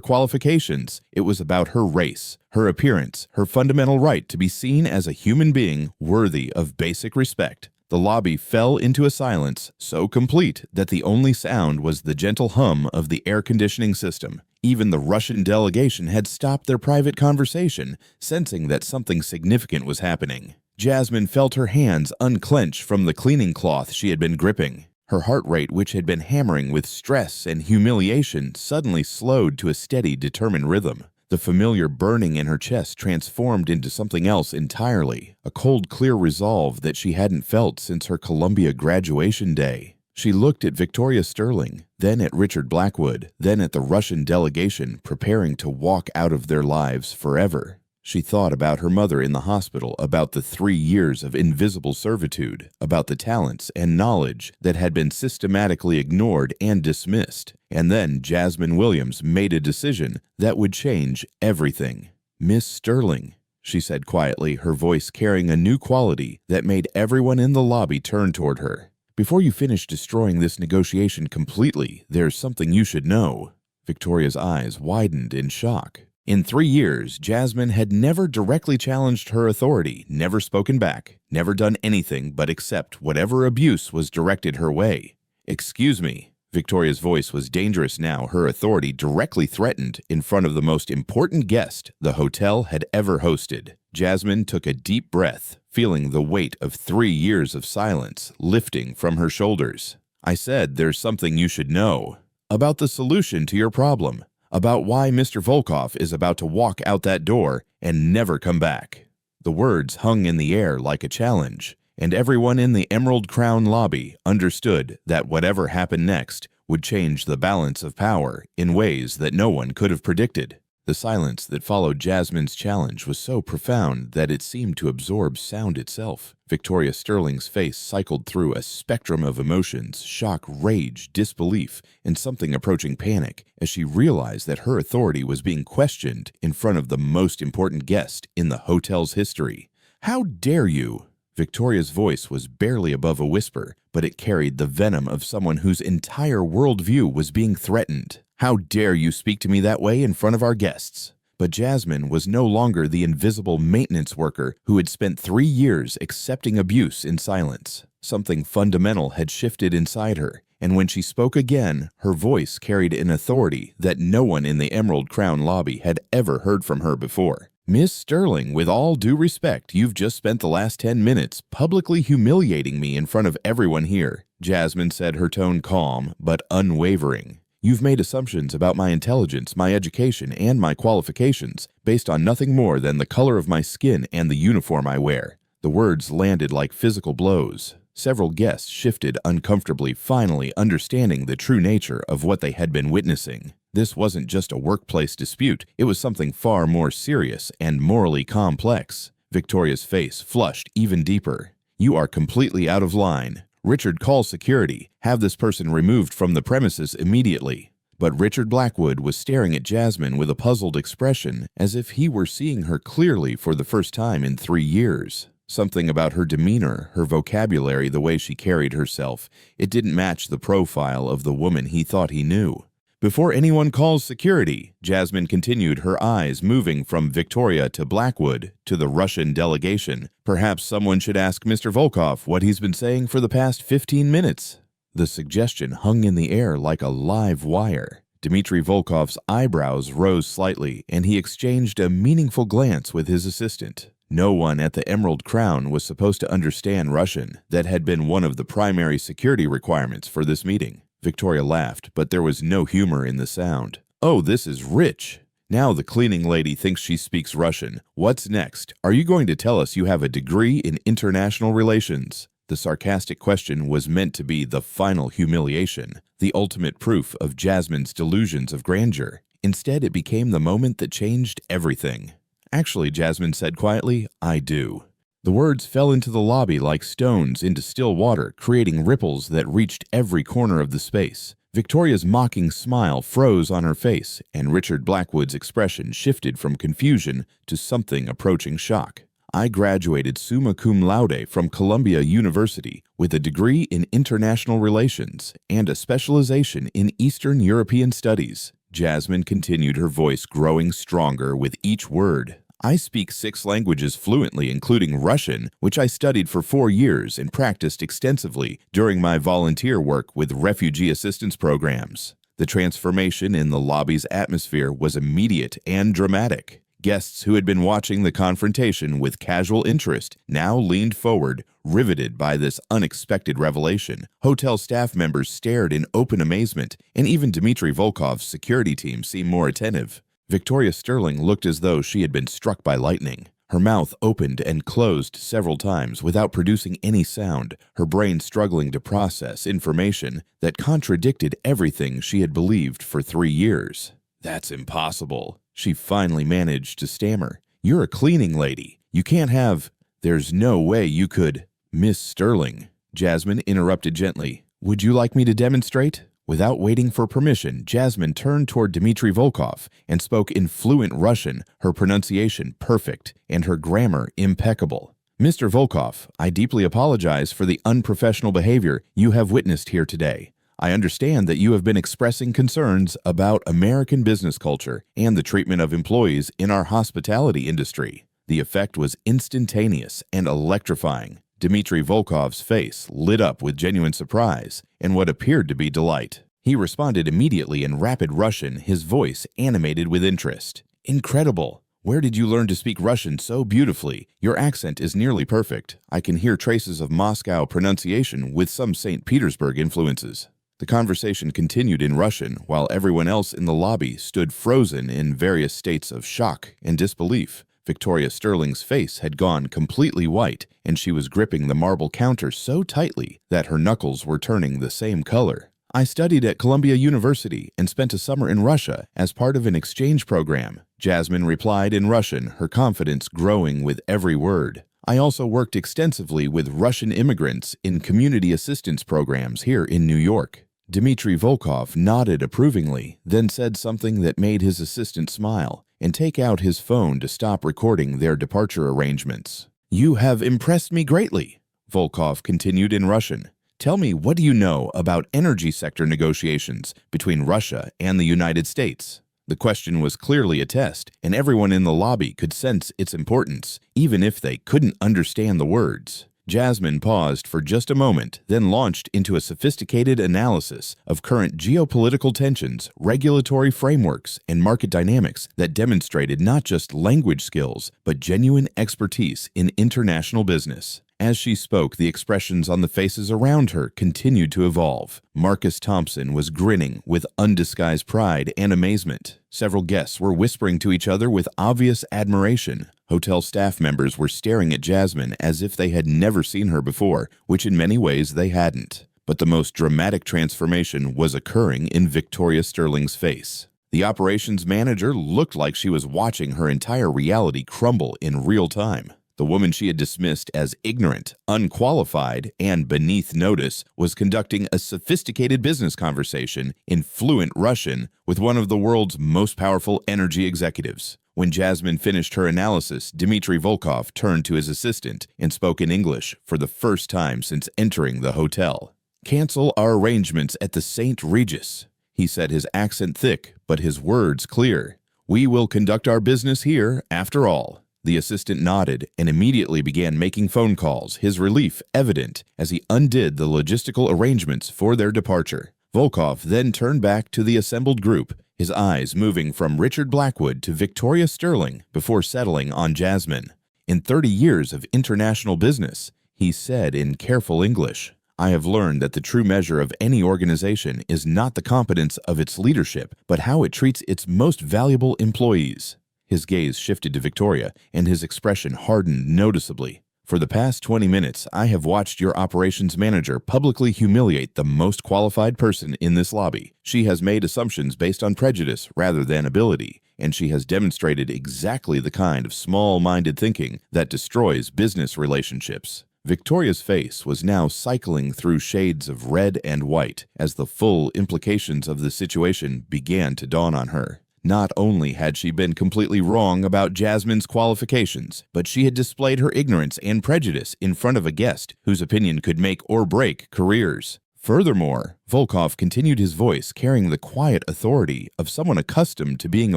qualifications. It was about her race, her appearance, her fundamental right to be seen as a human being worthy of basic respect. The lobby fell into a silence so complete that the only sound was the gentle hum of the air conditioning system. Even the Russian delegation had stopped their private conversation, sensing that something significant was happening. Jasmine felt her hands unclench from the cleaning cloth she had been gripping. Her heart rate, which had been hammering with stress and humiliation, suddenly slowed to a steady, determined rhythm. The familiar burning in her chest transformed into something else entirely, a cold, clear resolve that she hadn't felt since her Columbia graduation day. She looked at Victoria Sterling, then at Richard Blackwood, then at the Russian delegation preparing to walk out of their lives forever. She thought about her mother in the hospital, about the 3 years of invisible servitude, about the talents and knowledge that had been systematically ignored and dismissed. And then Jasmine Williams made a decision that would change everything. "Miss Sterling," she said quietly, her voice carrying a new quality that made everyone in the lobby turn toward her. "Before you finish destroying this negotiation completely, there's something you should know." Victoria's eyes widened in shock. In 3 years, Jasmine had never directly challenged her authority, never spoken back, never done anything but accept whatever abuse was directed her way. "Excuse me." Victoria's voice was dangerous now, her authority directly threatened in front of the most important guest the hotel had ever hosted. Jasmine took a deep breath, feeling the weight of 3 years of silence lifting from her shoulders. "I said there's something you should know about the solution to your problem. About why Mr. Volkov is about to walk out that door and never come back." The words hung in the air like a challenge, and everyone in the Emerald Crown lobby understood that whatever happened next would change the balance of power in ways that no one could have predicted. The silence that followed Jasmine's challenge was so profound that it seemed to absorb sound itself. Victoria Sterling's face cycled through a spectrum of emotions, shock, rage, disbelief, and something approaching panic as she realized that her authority was being questioned in front of the most important guest in the hotel's history. "How dare you?" Victoria's voice was barely above a whisper, but it carried the venom of someone whose entire worldview was being threatened. "How dare you speak to me that way in front of our guests?" But Jasmine was no longer the invisible maintenance worker who had spent 3 years accepting abuse in silence. Something fundamental had shifted inside her, and when she spoke again, her voice carried an authority that no one in the Emerald Crown lobby had ever heard from her before. "Miss Sterling, with all due respect, you've just spent the last 10 minutes publicly humiliating me in front of everyone here," Jasmine said, her tone calm but unwavering. "You've made assumptions about my intelligence, my education, and my qualifications based on nothing more than the color of my skin and the uniform I wear." The words landed like physical blows. Several guests shifted uncomfortably, finally understanding the true nature of what they had been witnessing. This wasn't just a workplace dispute, it was something far more serious and morally complex. Victoria's face flushed even deeper. "You are completely out of line. Richard, call security. Have this person removed from the premises immediately." But Richard Blackwood was staring at Jasmine with a puzzled expression, as if he were seeing her clearly for the first time in 3 years. Something about her demeanor, her vocabulary, the way she carried herself, it didn't match the profile of the woman he thought he knew. "Before anyone calls security," Jasmine continued, her eyes moving from Victoria to Blackwood to the Russian delegation, "perhaps someone should ask Mr. Volkov what he's been saying for the past 15 minutes. The suggestion hung in the air like a live wire. Dmitry Volkov's eyebrows rose slightly, and he exchanged a meaningful glance with his assistant. No one at the Emerald Crown was supposed to understand Russian. That had been one of the primary security requirements for this meeting. Victoria laughed, but there was no humor in the sound. "Oh, this is rich. Now the cleaning lady thinks she speaks Russian. What's next? Are you going to tell us you have a degree in international relations?" The sarcastic question was meant to be the final humiliation, the ultimate proof of Jasmine's delusions of grandeur. Instead, it became the moment that changed everything. "Actually," Jasmine said quietly, "I do." The words fell into the lobby like stones into still water, creating ripples that reached every corner of the space. Victoria's mocking smile froze on her face, and Richard Blackwood's expression shifted from confusion to something approaching shock. "I graduated summa cum laude from Columbia University with a degree in international relations and a specialization in Eastern European studies." Jasmine continued, her voice growing stronger with each word. "I speak 6 languages fluently, including Russian, which I studied for 4 years and practiced extensively during my volunteer work with refugee assistance programs." The transformation in the lobby's atmosphere was immediate and dramatic. Guests who had been watching the confrontation with casual interest now leaned forward, riveted by this unexpected revelation. Hotel staff members stared in open amazement, and even Dmitry Volkov's security team seemed more attentive. Victoria Sterling looked as though she had been struck by lightning. Her mouth opened and closed several times without producing any sound, her brain struggling to process information that contradicted everything she had believed for 3 years. "That's impossible," she finally managed to stammer. "You're a cleaning lady. You can't have— There's no way you could—" "Miss Sterling," Jasmine interrupted gently, "would you like me to demonstrate?" Without waiting for permission, Jasmine turned toward Dmitry Volkov and spoke in fluent Russian, her pronunciation perfect and her grammar impeccable. "Mr. Volkov, I deeply apologize for the unprofessional behavior you have witnessed here today. I understand that you have been expressing concerns about American business culture and the treatment of employees in our hospitality industry." The effect was instantaneous and electrifying. Dmitry Volkov's face lit up with genuine surprise and what appeared to be delight. He responded immediately in rapid Russian, his voice animated with interest. "Incredible! Where did you learn to speak Russian so beautifully? Your accent is nearly perfect. I can hear traces of Moscow pronunciation with some St. Petersburg influences." The conversation continued in Russian while everyone else in the lobby stood frozen in various states of shock and disbelief. Victoria Sterling's face had gone completely white, and she was gripping the marble counter so tightly that her knuckles were turning the same color. "I studied at Columbia University and spent a summer in Russia as part of an exchange program," Jasmine replied in Russian, her confidence growing with every word. "I also worked extensively with Russian immigrants in community assistance programs here in New York." Dmitry Volkov nodded approvingly, then said something that made his assistant smile and take out his phone to stop recording their departure arrangements. "You have impressed me greatly," Volkov continued in Russian. "Tell me, what do you know about energy sector negotiations between Russia and the United States?" The question was clearly a test, and everyone in the lobby could sense its importance, even if they couldn't understand the words. Jasmine paused for just a moment, then launched into a sophisticated analysis of current geopolitical tensions, regulatory frameworks, and market dynamics that demonstrated not just language skills, but genuine expertise in international business. As she spoke, the expressions on the faces around her continued to evolve. Marcus Thompson was grinning with undisguised pride and amazement. Several guests were whispering to each other with obvious admiration. Hotel staff members were staring at Jasmine as if they had never seen her before, which in many ways they hadn't. But the most dramatic transformation was occurring in Victoria Sterling's face. The operations manager looked like she was watching her entire reality crumble in real time. The woman she had dismissed as ignorant, unqualified, and beneath notice was conducting a sophisticated business conversation in fluent Russian with one of the world's most powerful energy executives. When Jasmine finished her analysis, Dmitry Volkov turned to his assistant and spoke in English for the first time since entering the hotel. "Cancel our arrangements at the St. Regis," he said, his accent thick but his words clear. "We will conduct our business here after all." The assistant nodded and immediately began making phone calls, his relief evident as he undid the logistical arrangements for their departure. Volkov then turned back to the assembled group, his eyes moving from Richard Blackwood to Victoria Sterling before settling on Jasmine. "In 30 years of international business," he said in careful English, "I have learned that the true measure of any organization is not the competence of its leadership, but how it treats its most valuable employees." His gaze shifted to Victoria, and his expression hardened noticeably. "For the past 20 minutes, I have watched your operations manager publicly humiliate the most qualified person in this lobby. She has made assumptions based on prejudice rather than ability, and she has demonstrated exactly the kind of small-minded thinking that destroys business relationships." Victoria's face was now cycling through shades of red and white as the full implications of the situation began to dawn on her. Not only had she been completely wrong about Jasmine's qualifications, but she had displayed her ignorance and prejudice in front of a guest whose opinion could make or break careers. Furthermore, Volkov continued, his voice carrying the quiet authority of someone accustomed to being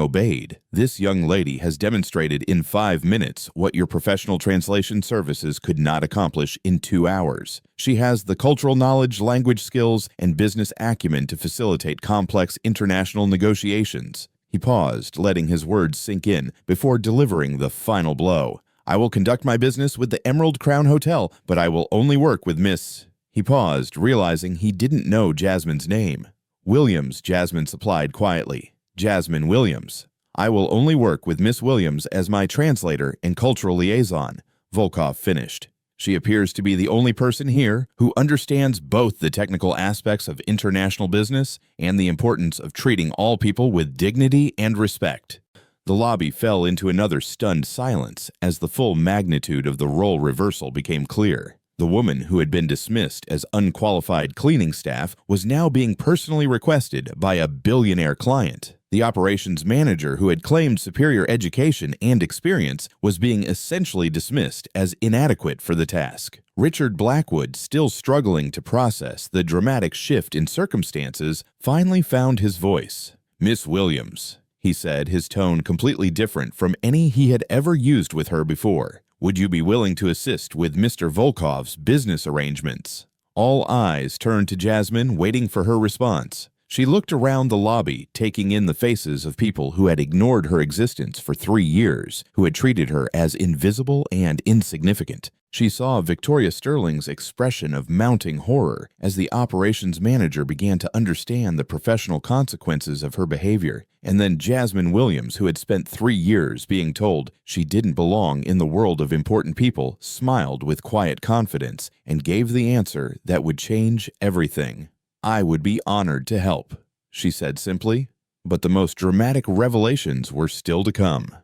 obeyed. "This young lady has demonstrated in 5 minutes what your professional translation services could not accomplish in 2 hours. She has the cultural knowledge, language skills, and business acumen to facilitate complex international negotiations." He paused, letting his words sink in before delivering the final blow. "I will conduct my business with the Emerald Crown Hotel, but I will only work with Miss—" He paused, realizing he didn't know Jasmine's name. "Williams," Jasmine supplied quietly. "Jasmine Williams. I will only work with Miss Williams as my translator and cultural liaison," Volkov finished. "She appears to be the only person here who understands both the technical aspects of international business and the importance of treating all people with dignity and respect." The lobby fell into another stunned silence as the full magnitude of the role reversal became clear. The woman who had been dismissed as unqualified cleaning staff was now being personally requested by a billionaire client. The operations manager, who had claimed superior education and experience, was being essentially dismissed as inadequate for the task. Richard Blackwood, still struggling to process the dramatic shift in circumstances, finally found his voice. "Miss Williams," he said, his tone completely different from any he had ever used with her before. "Would you be willing to assist with Mr. Volkov's business arrangements?" All eyes turned to Jasmine, waiting for her response. She looked around the lobby, taking in the faces of people who had ignored her existence for 3 years, who had treated her as invisible and insignificant. She saw Victoria Sterling's expression of mounting horror as the operations manager began to understand the professional consequences of her behavior, and then Jasmine Williams, who had spent 3 years being told she didn't belong in the world of important people, smiled with quiet confidence and gave the answer that would change everything. "I would be honored to help," she said simply, but the most dramatic revelations were still to come.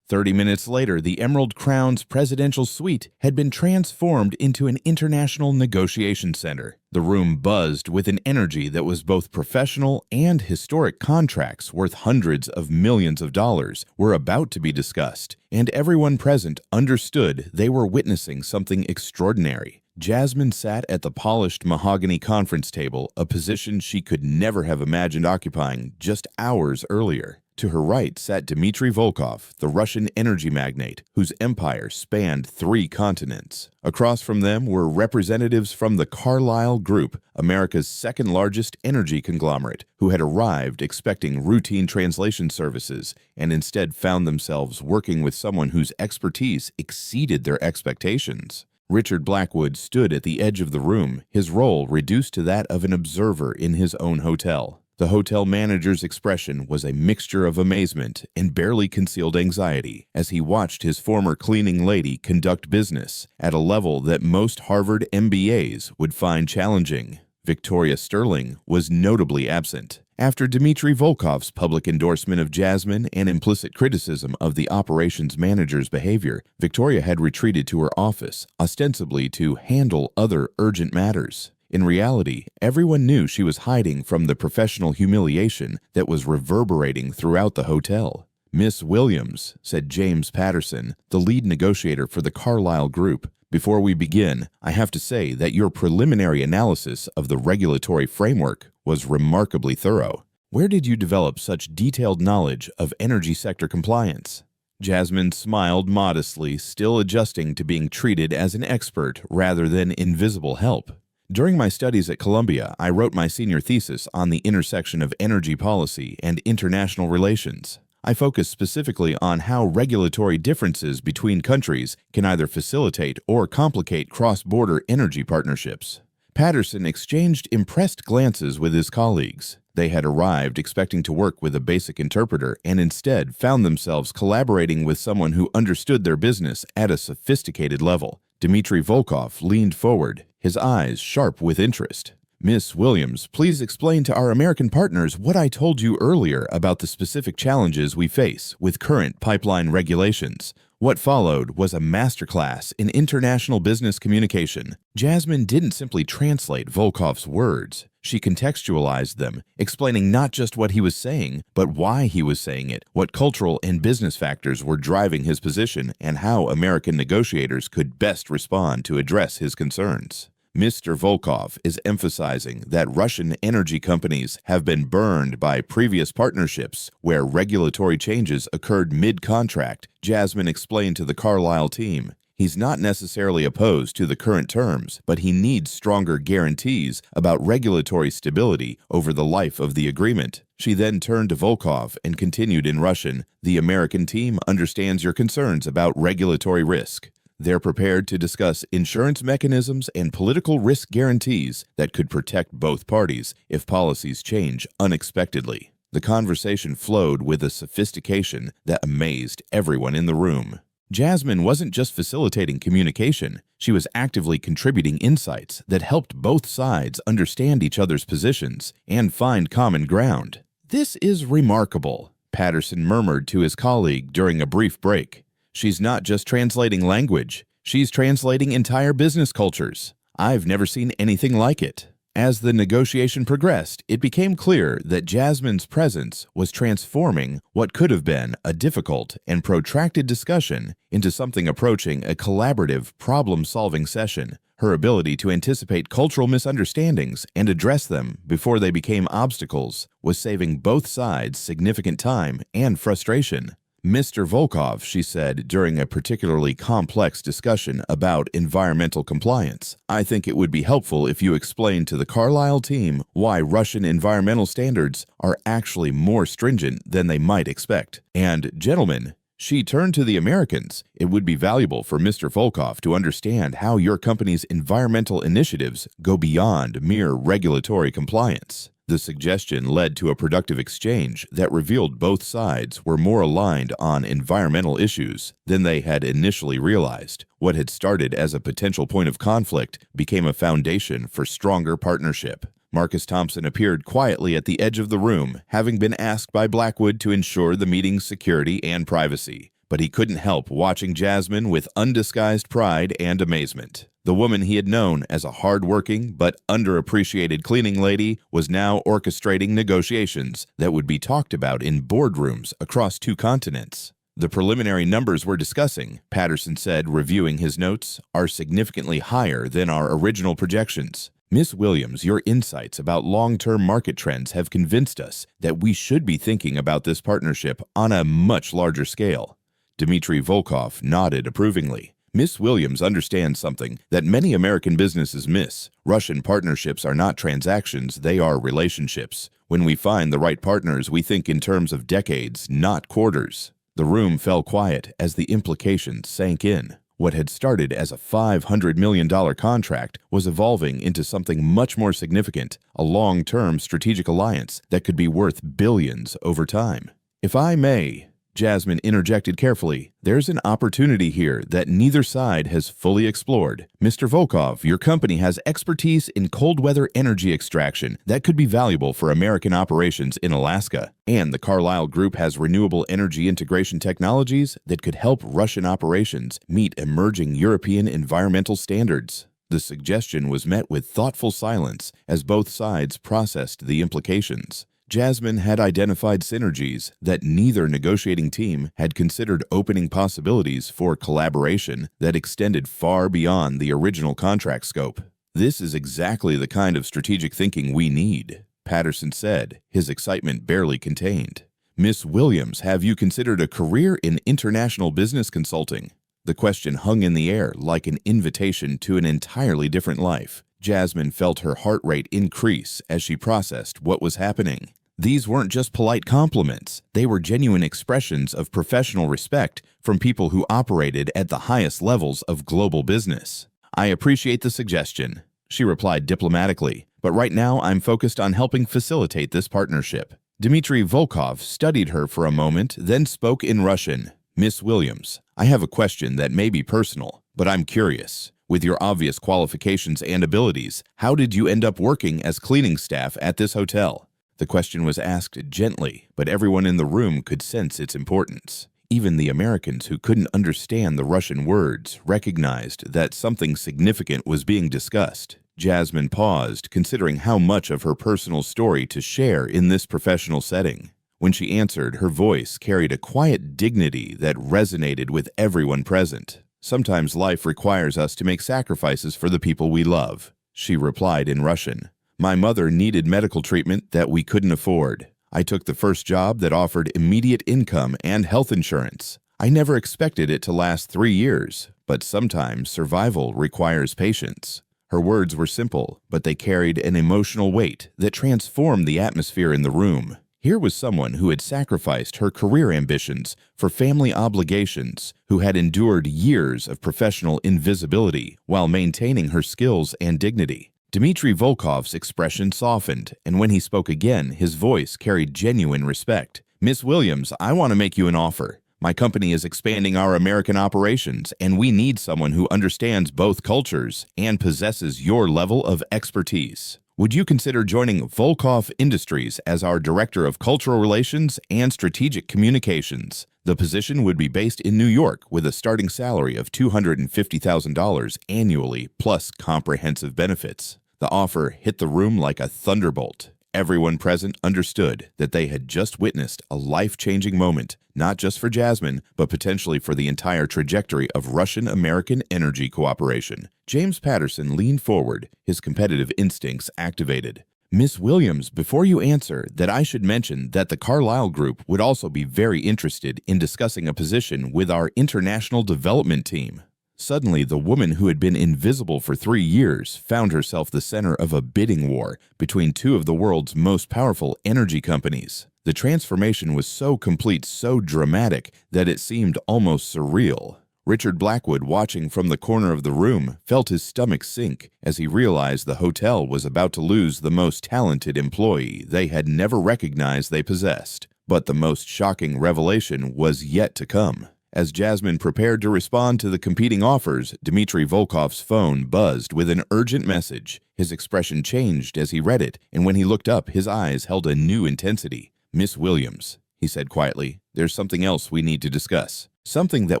30 minutes later, the Emerald Crown's presidential suite had been transformed into an international negotiation center. The room buzzed with an energy that was both professional, and historic contracts worth hundreds of millions of dollars were about to be discussed, and everyone present understood they were witnessing something extraordinary. Jasmine sat at the polished mahogany conference table, a position she could never have imagined occupying just hours earlier. To her right sat Dmitry Volkov, the Russian energy magnate, whose empire spanned 3 continents. Across from them were representatives from the Carlyle Group, America's second-largest energy conglomerate, who had arrived expecting routine translation services and instead found themselves working with someone whose expertise exceeded their expectations. Richard Blackwood stood at the edge of the room, his role reduced to that of an observer in his own hotel. The hotel manager's expression was a mixture of amazement and barely concealed anxiety as he watched his former cleaning lady conduct business at a level that most Harvard MBAs would find challenging. Victoria Sterling was notably absent. After Dmitry Volkov's public endorsement of Jasmine and implicit criticism of the operations manager's behavior, Victoria had retreated to her office, ostensibly to handle other urgent matters. In reality, everyone knew she was hiding from the professional humiliation that was reverberating throughout the hotel. "Miss Williams," said James Patterson, the lead negotiator for the Carlyle Group, "before we begin, I have to say that your preliminary analysis of the regulatory framework was remarkably thorough. Where did you develop such detailed knowledge of energy sector compliance?" Jasmine smiled modestly, still adjusting to being treated as an expert rather than invisible help. During my studies at Columbia, I wrote my senior thesis on the intersection of energy policy and international relations. I focused specifically on how regulatory differences between countries can either facilitate or complicate cross-border energy partnerships. Patterson exchanged impressed glances with his colleagues. They had arrived expecting to work with a basic interpreter and instead found themselves collaborating with someone who understood their business at a sophisticated level. Dmitry Volkov leaned forward, his eyes sharp with interest. "Miss Williams, please explain to our American partners what I told you earlier about the specific challenges we face with current pipeline regulations." What followed was a masterclass in international business communication. Jasmine didn't simply translate Volkov's words. She contextualized them, explaining not just what he was saying, but why he was saying it, what cultural and business factors were driving his position, and how American negotiators could best respond to address his concerns. Mr. Volkov is emphasizing that Russian energy companies have been burned by previous partnerships where regulatory changes occurred mid-contract, Jasmine explained to the Carlyle team. He's not necessarily opposed to the current terms, but he needs stronger guarantees about regulatory stability over the life of the agreement. She then turned to Volkov and continued in Russian, "The American team understands your concerns about regulatory risk. They're prepared to discuss insurance mechanisms and political risk guarantees that could protect both parties if policies change unexpectedly." The conversation flowed with a sophistication that amazed everyone in the room. Jasmine wasn't just facilitating communication, she was actively contributing insights that helped both sides understand each other's positions and find common ground. "This is remarkable," Patterson murmured to his colleague during a brief break. "She's not just translating language, she's translating entire business cultures. I've never seen anything like it." As the negotiation progressed, it became clear that Jasmine's presence was transforming what could have been a difficult and protracted discussion into something approaching a collaborative, problem-solving session. Her ability to anticipate cultural misunderstandings and address them before they became obstacles was saving both sides significant time and frustration. "Mr. Volkov," she said during a particularly complex discussion about environmental compliance, "I think it would be helpful if you explain to the Carlyle team why Russian environmental standards are actually more stringent than they might expect. And, gentlemen," she turned to the Americans, "it would be valuable for Mr. Volkov to understand how your company's environmental initiatives go beyond mere regulatory compliance." The suggestion led to a productive exchange that revealed both sides were more aligned on environmental issues than they had initially realized. What had started as a potential point of conflict became a foundation for stronger partnership. Marcus Thompson appeared quietly at the edge of the room, having been asked by Blackwood to ensure the meeting's security and privacy. But he couldn't help watching Jasmine with undisguised pride and amazement. The woman he had known as a hard-working but underappreciated cleaning lady was now orchestrating negotiations that would be talked about in boardrooms across 2 continents. "The preliminary numbers we're discussing," Patterson said, reviewing his notes, "are significantly higher than our original projections. Miss Williams, your insights about long-term market trends have convinced us that we should be thinking about this partnership on a much larger scale." Dmitry Volkov nodded approvingly. "Miss Williams understands something that many American businesses miss. Russian partnerships are not transactions, they are relationships. When we find the right partners, we think in terms of decades, not quarters." The room fell quiet as the implications sank in. What had started as a $500 million contract was evolving into something much more significant, a long-term strategic alliance that could be worth billions over time. "If I may," Jasmine interjected carefully, "there's an opportunity here that neither side has fully explored. Mr. Volkov, your company has expertise in cold weather energy extraction that could be valuable for American operations in Alaska. And the Carlyle Group has renewable energy integration technologies that could help Russian operations meet emerging European environmental standards." The suggestion was met with thoughtful silence as both sides processed the implications. Jasmine had identified synergies that neither negotiating team had considered, opening possibilities for collaboration that extended far beyond the original contract scope. "This is exactly the kind of strategic thinking we need," Patterson said, his excitement barely contained. Miss Williams, have you considered a career in international business consulting? The question hung in the air like an invitation to an entirely different life. Jasmine felt her heart rate increase as she processed what was happening. These weren't just polite compliments. They were genuine expressions of professional respect from people who operated at the highest levels of global business. I appreciate the suggestion, she replied diplomatically, but right now I'm focused on helping facilitate this partnership. Dmitry Volkov studied her for a moment, then spoke in Russian. Miss Williams, I have a question that may be personal, but I'm curious. With your obvious qualifications and abilities, how did you end up working as cleaning staff at this hotel? The question was asked gently, but everyone in the room could sense its importance. Even the Americans who couldn't understand the Russian words recognized that something significant was being discussed. Jasmine paused, considering how much of her personal story to share in this professional setting. When she answered, her voice carried a quiet dignity that resonated with everyone present. Sometimes life requires us to make sacrifices for the people we love, she replied in Russian. My mother needed medical treatment that we couldn't afford. I took the first job that offered immediate income and health insurance. I never expected it to last 3 years, but sometimes survival requires patience. Her words were simple, but they carried an emotional weight that transformed the atmosphere in the room. Here was someone who had sacrificed her career ambitions for family obligations, who had endured years of professional invisibility while maintaining her skills and dignity. Dmitry Volkov's expression softened, and when he spoke again, his voice carried genuine respect. Miss Williams, I want to make you an offer. My company is expanding our American operations, and we need someone who understands both cultures and possesses your level of expertise. Would you consider joining Volkov Industries as our Director of Cultural Relations and Strategic Communications? The position would be based in New York with a starting salary of $250,000 annually plus comprehensive benefits. The offer hit the room like a thunderbolt. Everyone present understood that they had just witnessed a life-changing moment, not just for Jasmine, but potentially for the entire trajectory of Russian-American energy cooperation. James Patterson leaned forward, his competitive instincts activated. Miss Williams, before you answer, that I should mention that the Carlyle Group would also be very interested in discussing a position with our international development team. Suddenly, the woman who had been invisible for 3 years found herself the center of a bidding war between two of the world's most powerful energy companies. The transformation was so complete, so dramatic, that it seemed almost surreal. Richard Blackwood, watching from the corner of the room, felt his stomach sink as he realized the hotel was about to lose the most talented employee they had never recognized they possessed. But the most shocking revelation was yet to come. As Jasmine prepared to respond to the competing offers, Dmitry Volkov's phone buzzed with an urgent message. His expression changed as he read it, and when he looked up, his eyes held a new intensity. Miss Williams, he said quietly, there's something else we need to discuss. Something that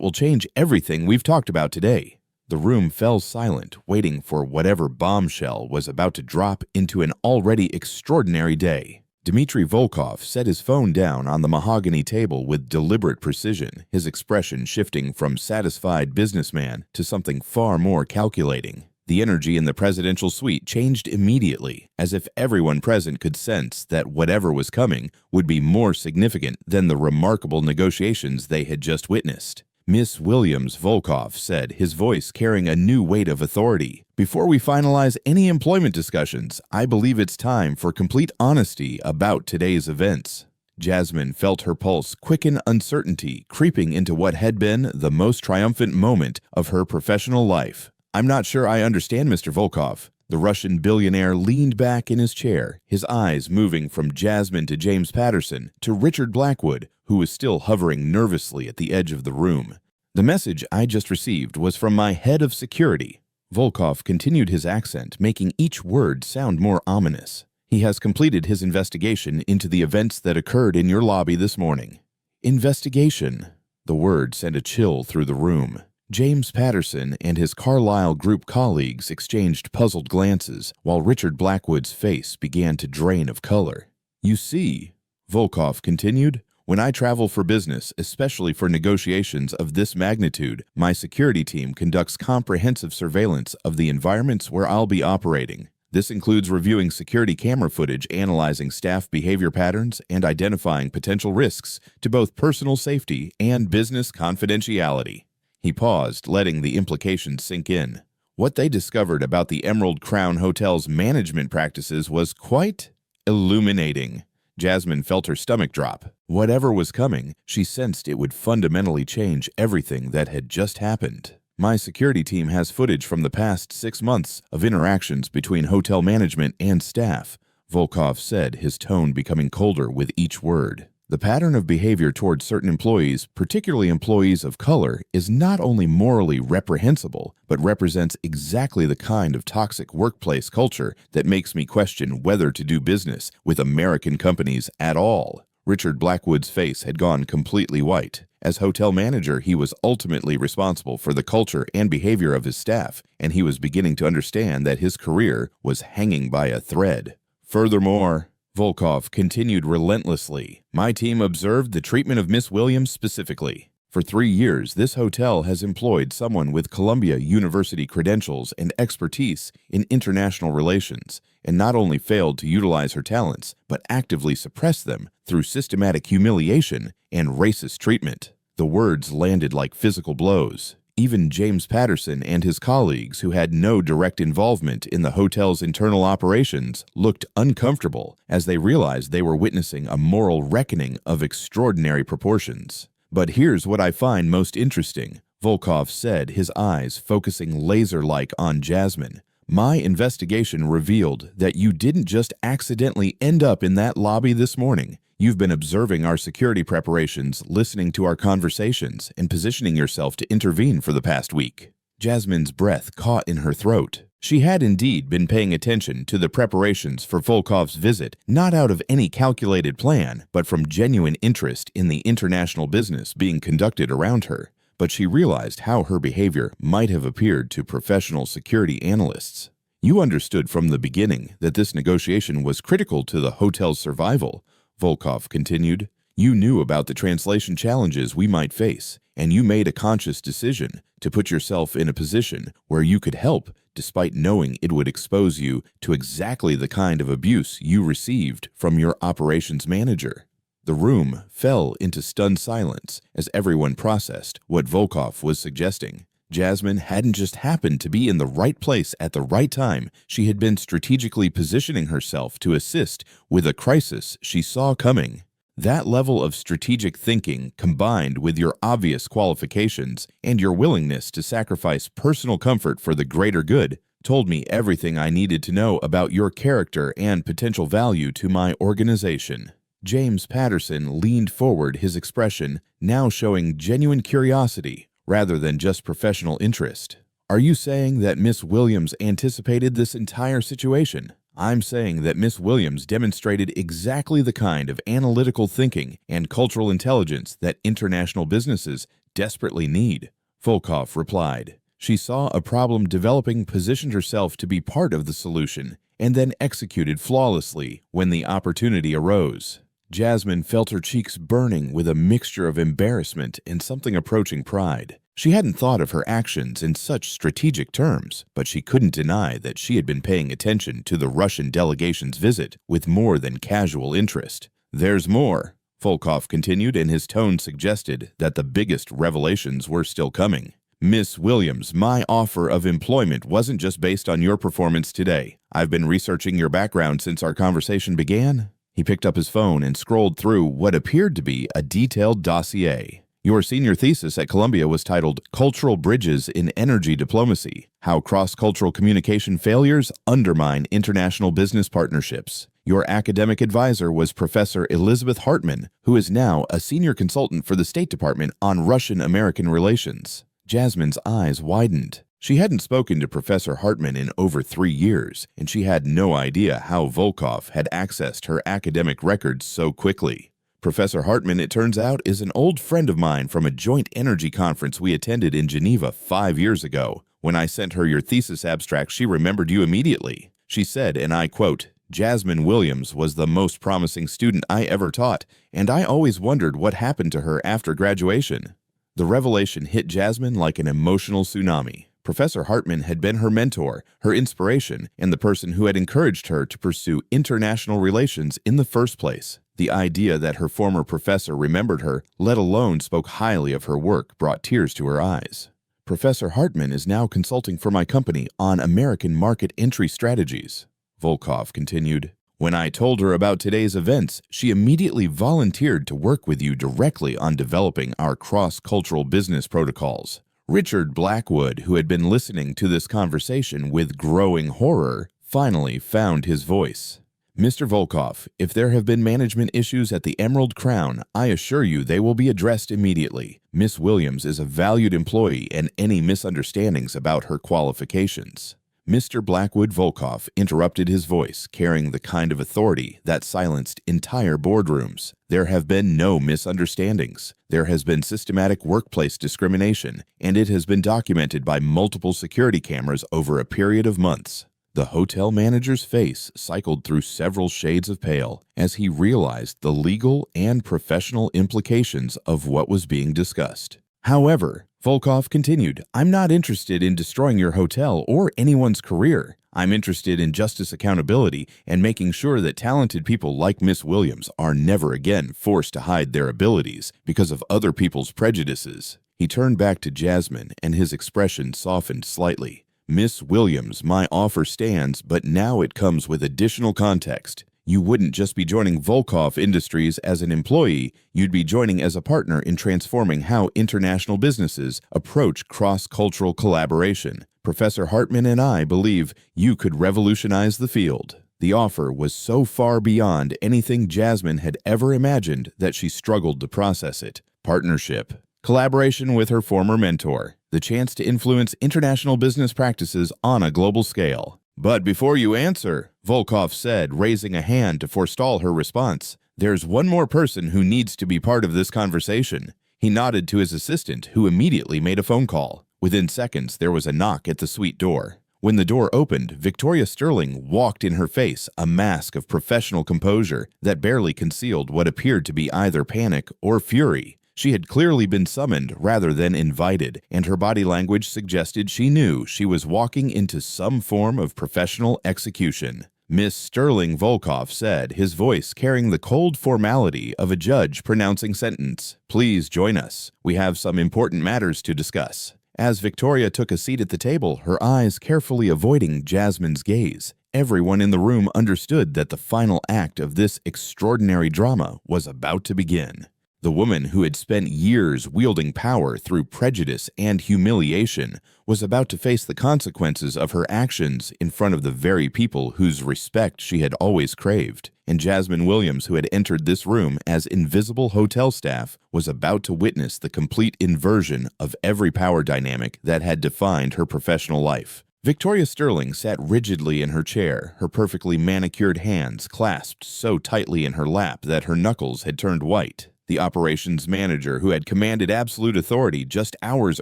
will change everything we've talked about today. The room fell silent, waiting for whatever bombshell was about to drop into an already extraordinary day. Dmitry Volkov set his phone down on the mahogany table with deliberate precision, his expression shifting from satisfied businessman to something far more calculating. The energy in the presidential suite changed immediately, as if everyone present could sense that whatever was coming would be more significant than the remarkable negotiations they had just witnessed. Miss Williams, Volkov said, his voice carrying a new weight of authority. Before we finalize any employment discussions, I believe it's time for complete honesty about today's events. Jasmine felt her pulse quicken, uncertainty creeping into what had been the most triumphant moment of her professional life. I'm not sure I understand, Mr. Volkov. The Russian billionaire leaned back in his chair, his eyes moving from Jasmine to James Patterson to Richard Blackwood, who was still hovering nervously at the edge of the room. The message I just received was from my head of security. Volkov continued his accent, making each word sound more ominous. He has completed his investigation into the events that occurred in your lobby this morning. Investigation. The word sent a chill through the room. James Patterson and his Carlyle Group colleagues exchanged puzzled glances, while Richard Blackwood's face began to drain of color. You see, Volkov continued, when I travel for business, especially for negotiations of this magnitude, my security team conducts comprehensive surveillance of the environments where I'll be operating. This includes reviewing security camera footage, analyzing staff behavior patterns, and identifying potential risks to both personal safety and business confidentiality. He paused, letting the implications sink in. What they discovered about the Emerald Crown Hotel's management practices was quite illuminating. Jasmine felt her stomach drop. Whatever was coming, she sensed it would fundamentally change everything that had just happened. My security team has footage from the past 6 months of interactions between hotel management and staff, Volkov said, his tone becoming colder with each word. The pattern of behavior toward certain employees, particularly employees of color, is not only morally reprehensible, but represents exactly the kind of toxic workplace culture that makes me question whether to do business with American companies at all. Richard Blackwood's face had gone completely white. As hotel manager, he was ultimately responsible for the culture and behavior of his staff, and he was beginning to understand that his career was hanging by a thread. Furthermore, Volkov continued relentlessly, my team observed the treatment of Miss Williams specifically. For 3 years, this hotel has employed someone with Columbia University credentials and expertise in international relations, and not only failed to utilize her talents, but actively suppressed them through systematic humiliation and racist treatment. The words landed like physical blows. Even James Patterson and his colleagues, who had no direct involvement in the hotel's internal operations, looked uncomfortable as they realized they were witnessing a moral reckoning of extraordinary proportions. But here's what I find most interesting, Volkov said, his eyes focusing laser-like on Jasmine. My investigation revealed that you didn't just accidentally end up in that lobby this morning. You've been observing our security preparations, listening to our conversations, and positioning yourself to intervene for the past week. Jasmine's breath caught in her throat. She had indeed been paying attention to the preparations for Volkov's visit, not out of any calculated plan, but from genuine interest in the international business being conducted around her. But she realized how her behavior might have appeared to professional security analysts. You understood from the beginning that this negotiation was critical to the hotel's survival, Volkov continued. You knew about the translation challenges we might face, and you made a conscious decision to put yourself in a position where you could help, despite knowing it would expose you to exactly the kind of abuse you received from your operations manager. The room fell into stunned silence as everyone processed what Volkov was suggesting. Jasmine hadn't just happened to be in the right place at the right time. She had been strategically positioning herself to assist with a crisis she saw coming. That level of strategic thinking, combined with your obvious qualifications and your willingness to sacrifice personal comfort for the greater good, told me everything I needed to know about your character and potential value to my organization. James Patterson leaned forward, his expression now showing genuine curiosity rather than just professional interest. Are you saying that Miss Williams anticipated this entire situation? I'm saying that Miss Williams demonstrated exactly the kind of analytical thinking and cultural intelligence that international businesses desperately need, Volkov replied. She saw a problem developing, positioned herself to be part of the solution, and then executed flawlessly when the opportunity arose. Jasmine felt her cheeks burning with a mixture of embarrassment and something approaching pride. She hadn't thought of her actions in such strategic terms, but she couldn't deny that she had been paying attention to the Russian delegation's visit with more than casual interest. There's more, Volkov continued, and his tone suggested that the biggest revelations were still coming. Miss Williams, my offer of employment wasn't just based on your performance today. I've been researching your background since our conversation began. He picked up his phone and scrolled through what appeared to be a detailed dossier. Your senior thesis at Columbia was titled Cultural Bridges in Energy Diplomacy: How Cross-Cultural Communication Failures Undermine International Business Partnerships. Your academic advisor was Professor Elizabeth Hartman, who is now a senior consultant for the State Department on Russian-American relations. Jasmine's eyes widened. She hadn't spoken to Professor Hartman in over 3 years, and she had no idea how Volkov had accessed her academic records so quickly. Professor Hartman, it turns out, is an old friend of mine from a joint energy conference we attended in Geneva 5 years ago. When I sent her your thesis abstract, she remembered you immediately. She said, and I quote, Jasmine Williams was the most promising student I ever taught, and I always wondered what happened to her after graduation. The revelation hit Jasmine like an emotional tsunami. Professor Hartman had been her mentor, her inspiration, and the person who had encouraged her to pursue international relations in the first place. The idea that her former professor remembered her, let alone spoke highly of her work, brought tears to her eyes. Professor Hartman is now consulting for my company on American market entry strategies, Volkov continued. When I told her about today's events, she immediately volunteered to work with you directly on developing our cross-cultural business protocols. Richard Blackwood, who had been listening to this conversation with growing horror, finally found his voice. Mr. Volkov, if there have been management issues at the Emerald Crown, I assure you they will be addressed immediately. Miss Williams is a valued employee, and any misunderstandings about her qualifications. Mr. Blackwood Volkov interrupted his voice, carrying the kind of authority that silenced entire boardrooms. There have been no misunderstandings. There has been systematic workplace discrimination, and it has been documented by multiple security cameras over a period of months. The hotel manager's face cycled through several shades of pale as he realized the legal and professional implications of what was being discussed. However, Volkov continued, I'm not interested in destroying your hotel or anyone's career. I'm interested in justice, accountability, and making sure that talented people like Miss Williams are never again forced to hide their abilities because of other people's prejudices. He turned back to Jasmine, and his expression softened slightly. Miss Williams, my offer stands, but now it comes with additional context. You wouldn't just be joining Volkov Industries as an employee, you'd be joining as a partner in transforming how international businesses approach cross-cultural collaboration. Professor Hartman and I believe you could revolutionize the field. The offer was so far beyond anything Jasmine had ever imagined that she struggled to process it. Partnership, collaboration with her former mentor, the chance to influence international business practices on a global scale. But before you answer, Volkov said, raising a hand to forestall her response, there's one more person who needs to be part of this conversation. He nodded to his assistant, who immediately made a phone call. Within seconds, there was a knock at the suite door. When the door opened, Victoria Sterling walked in her face, a mask of professional composure that barely concealed what appeared to be either panic or fury. She had clearly been summoned rather than invited, and her body language suggested she knew she was walking into some form of professional execution. Miss Sterling, Volkov said, his voice carrying the cold formality of a judge pronouncing sentence. Please join us. We have some important matters to discuss. As Victoria took a seat at the table, her eyes carefully avoiding Jasmine's gaze, everyone in the room understood that the final act of this extraordinary drama was about to begin. The woman who had spent years wielding power through prejudice and humiliation was about to face the consequences of her actions in front of the very people whose respect she had always craved. And Jasmine Williams, who had entered this room as invisible hotel staff, was about to witness the complete inversion of every power dynamic that had defined her professional life. Victoria Sterling sat rigidly in her chair, her perfectly manicured hands clasped so tightly in her lap that her knuckles had turned white. The operations manager, who had commanded absolute authority just hours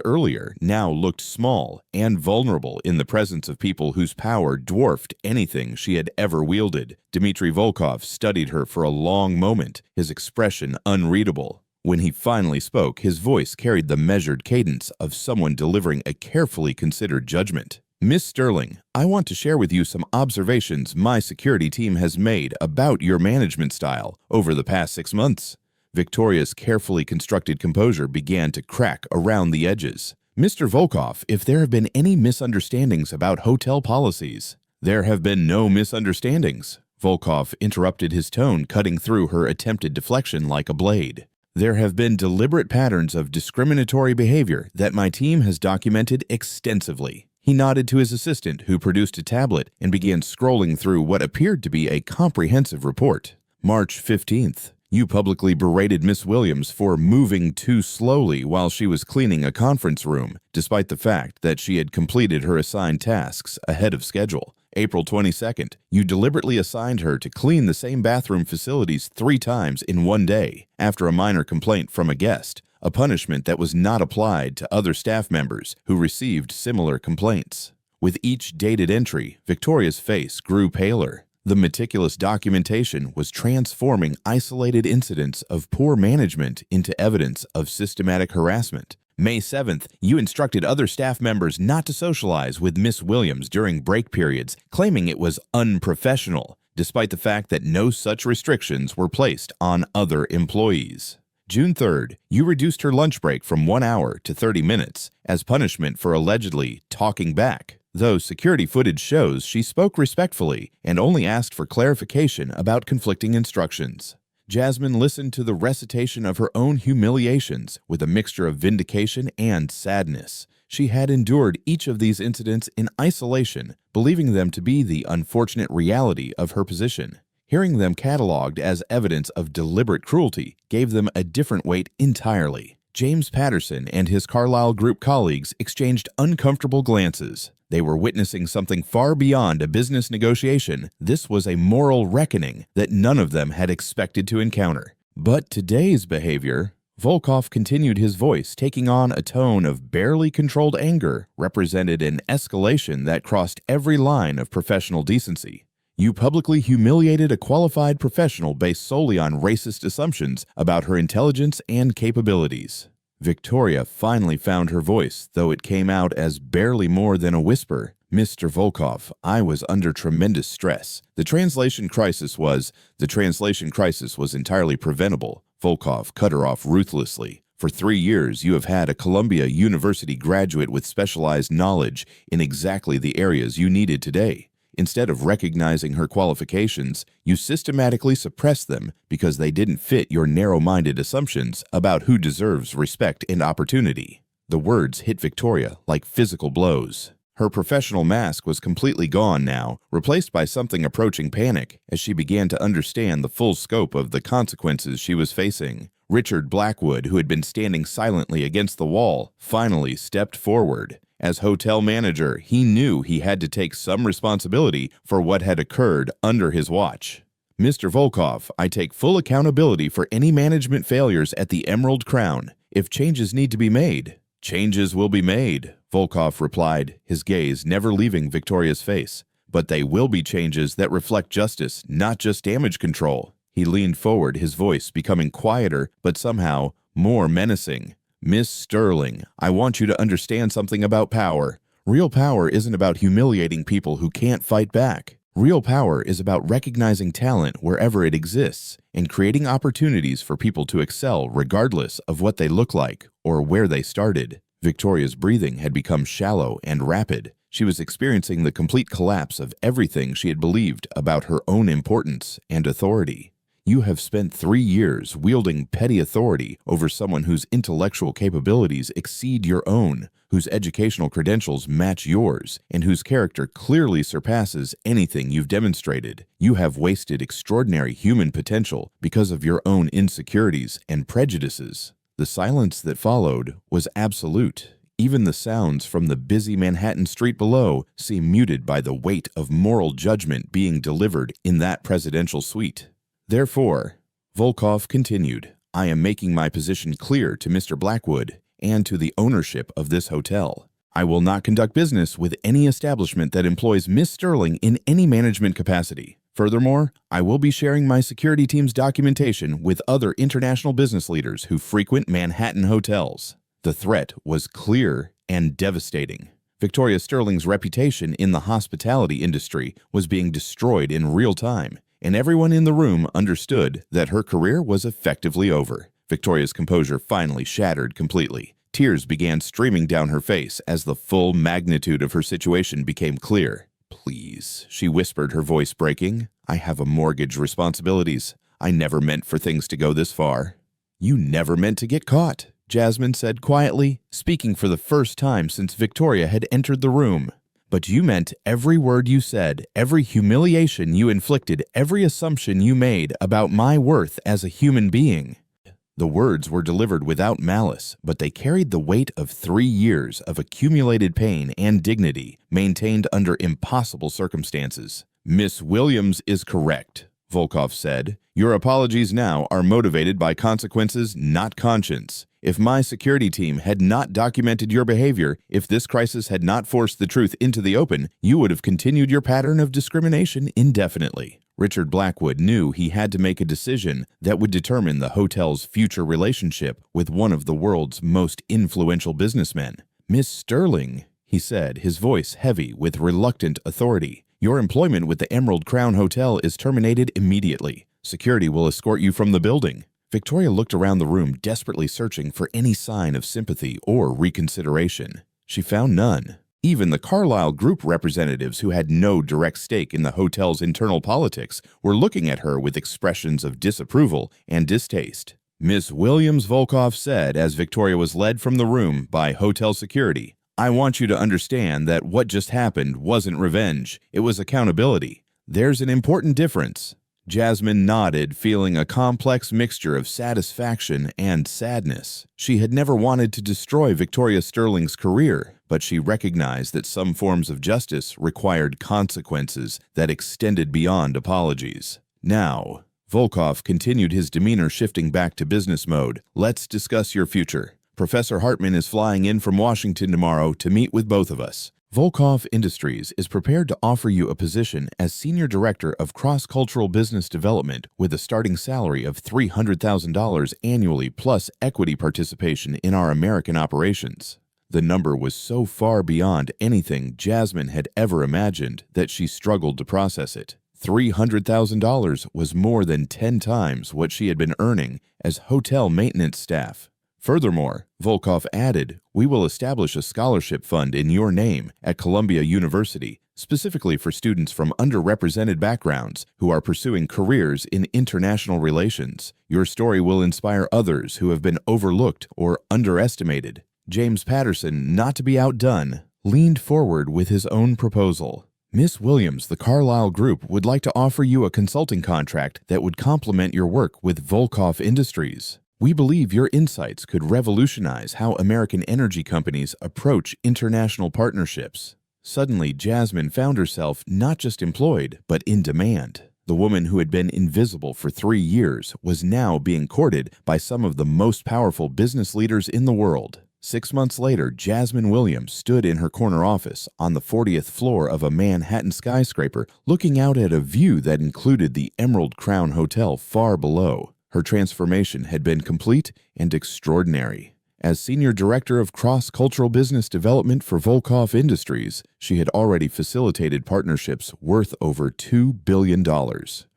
earlier, now looked small and vulnerable in the presence of people whose power dwarfed anything she had ever wielded. Dmitry Volkov studied her for a long moment, his expression unreadable. When he finally spoke, his voice carried the measured cadence of someone delivering a carefully considered judgment. Miss Sterling, I want to share with you some observations my security team has made about your management style over the past 6 months. Victoria's carefully constructed composure began to crack around the edges. Mr. Volkov, if there have been any misunderstandings about hotel policies. There have been no misunderstandings. Volkov interrupted, his tone cutting through her attempted deflection like a blade. There have been deliberate patterns of discriminatory behavior that my team has documented extensively. He nodded to his assistant, who produced a tablet and began scrolling through what appeared to be a comprehensive report. March 15th. You publicly berated Miss Williams for moving too slowly while she was cleaning a conference room, despite the fact that she had completed her assigned tasks ahead of schedule. April 22nd, you deliberately assigned her to clean the same bathroom facilities 3 times in one day after a minor complaint from a guest, a punishment that was not applied to other staff members who received similar complaints. With each dated entry, Victoria's face grew paler. The meticulous documentation was transforming isolated incidents of poor management into evidence of systematic harassment. May 7th, you instructed other staff members not to socialize with Miss Williams during break periods, claiming it was unprofessional, despite the fact that no such restrictions were placed on other employees. June 3rd, you reduced her lunch break from 1 hour to 30 minutes as punishment for allegedly talking back, though security footage shows she spoke respectfully and only asked for clarification about conflicting instructions. Jasmine listened to the recitation of her own humiliations with a mixture of vindication and sadness. She had endured each of these incidents in isolation, believing them to be the unfortunate reality of her position. Hearing them cataloged as evidence of deliberate cruelty gave them a different weight entirely. James Patterson and his Carlisle Group colleagues exchanged uncomfortable glances. They were witnessing something far beyond a business negotiation. This was a moral reckoning that none of them had expected to encounter. But today's behavior, Volkov continued, his voice taking on a tone of barely controlled anger, represented an escalation that crossed every line of professional decency. You publicly humiliated a qualified professional based solely on racist assumptions about her intelligence and capabilities. Victoria finally found her voice, though it came out as barely more than a whisper. Mr. Volkov, I was under tremendous stress. The translation crisis was entirely preventable. Volkov cut her off ruthlessly. For 3 years, you have had a Columbia University graduate with specialized knowledge in exactly the areas you needed today. Instead of recognizing her qualifications, you systematically suppress them because they didn't fit your narrow-minded assumptions about who deserves respect and opportunity. The words hit Victoria like physical blows. Her professional mask was completely gone now, replaced by something approaching panic as she began to understand the full scope of the consequences she was facing. Richard Blackwood, who had been standing silently against the wall, finally stepped forward. As hotel manager, he knew he had to take some responsibility for what had occurred under his watch. Mr. Volkov, I take full accountability for any management failures at the Emerald Crown. If changes need to be made, changes will be made, Volkov replied, his gaze never leaving Victoria's face. But they will be changes that reflect justice, not just damage control. He leaned forward, his voice becoming quieter but somehow more menacing. Miss Sterling, I want you to understand something about power. Real power isn't about humiliating people who can't fight back. Real power is about recognizing talent wherever it exists and creating opportunities for people to excel regardless of what they look like or where they started. Victoria's breathing had become shallow and rapid. She was experiencing the complete collapse of everything she had believed about her own importance and authority. You have spent 3 years wielding petty authority over someone whose intellectual capabilities exceed your own, whose educational credentials match yours, and whose character clearly surpasses anything you've demonstrated. You have wasted extraordinary human potential because of your own insecurities and prejudices. The silence that followed was absolute. Even the sounds from the busy Manhattan street below seemed muted by the weight of moral judgment being delivered in that presidential suite. Therefore, Volkov continued, I am making my position clear to Mr. Blackwood and to the ownership of this hotel. I will not conduct business with any establishment that employs Miss Sterling in any management capacity. Furthermore, I will be sharing my security team's documentation with other international business leaders who frequent Manhattan hotels. The threat was clear and devastating. Victoria Sterling's reputation in the hospitality industry was being destroyed in real time, and everyone in the room understood that her career was effectively over. Victoria's composure finally shattered completely. Tears began streaming down her face as the full magnitude of her situation became clear. Please, she whispered, her voice breaking. I have a mortgage responsibilities. I never meant for things to go this far. You never meant to get caught, Jasmine said quietly, speaking for the first time since Victoria had entered the room. But you meant every word you said, every humiliation you inflicted, every assumption you made about my worth as a human being. The words were delivered without malice, but they carried the weight of 3 years of accumulated pain and dignity, maintained under impossible circumstances. Miss Williams is correct, Volkov said. Your apologies now are motivated by consequences, not conscience. If my security team had not documented your behavior, if this crisis had not forced the truth into the open, you would have continued your pattern of discrimination indefinitely. Richard Blackwood knew he had to make a decision that would determine the hotel's future relationship with one of the world's most influential businessmen. "Miss Sterling," he said, his voice heavy with reluctant authority, "your employment with the Emerald Crown Hotel is terminated immediately. Security will escort you from the building." Victoria looked around the room, desperately searching for any sign of sympathy or reconsideration. She found none. Even the Carlyle Group representatives, who had no direct stake in the hotel's internal politics, were looking at her with expressions of disapproval and distaste. "Miss Williams," Volkov said as Victoria was led from the room by hotel security, "I want you to understand that what just happened wasn't revenge, it was accountability. There's an important difference." Jasmine nodded, feeling a complex mixture of satisfaction and sadness. She had never wanted to destroy Victoria Sterling's career, but she recognized that some forms of justice required consequences that extended beyond apologies. "Now," Volkov continued, his demeanor shifting back to business mode, "let's discuss your future. Professor Hartman is flying in from Washington tomorrow to meet with both of us. Volkov Industries is prepared to offer you a position as Senior Director of Cross-Cultural Business Development with a starting salary of $300,000 annually plus equity participation in our American operations." The number was so far beyond anything Jasmine had ever imagined that she struggled to process it. $300,000 was more than 10 times what she had been earning as hotel maintenance staff. Furthermore, Volkov added, "We will establish a scholarship fund in your name at Columbia University, specifically for students from underrepresented backgrounds who are pursuing careers in international relations. Your story will inspire others who have been overlooked or underestimated." James Patterson, not to be outdone, leaned forward with his own proposal. "Miss Williams, the Carlyle Group would like to offer you a consulting contract that would complement your work with Volkov Industries. We believe your insights could revolutionize how American energy companies approach international partnerships." Suddenly, Jasmine found herself not just employed, but in demand. The woman who had been invisible for 3 years was now being courted by some of the most powerful business leaders in the world. 6 months later, Jasmine Williams stood in her corner office on the 40th floor of a Manhattan skyscraper, looking out at a view that included the Emerald Crown Hotel far below. Her transformation had been complete and extraordinary. As Senior Director of Cross-Cultural Business Development for Volkov Industries, she had already facilitated partnerships worth over $2 billion.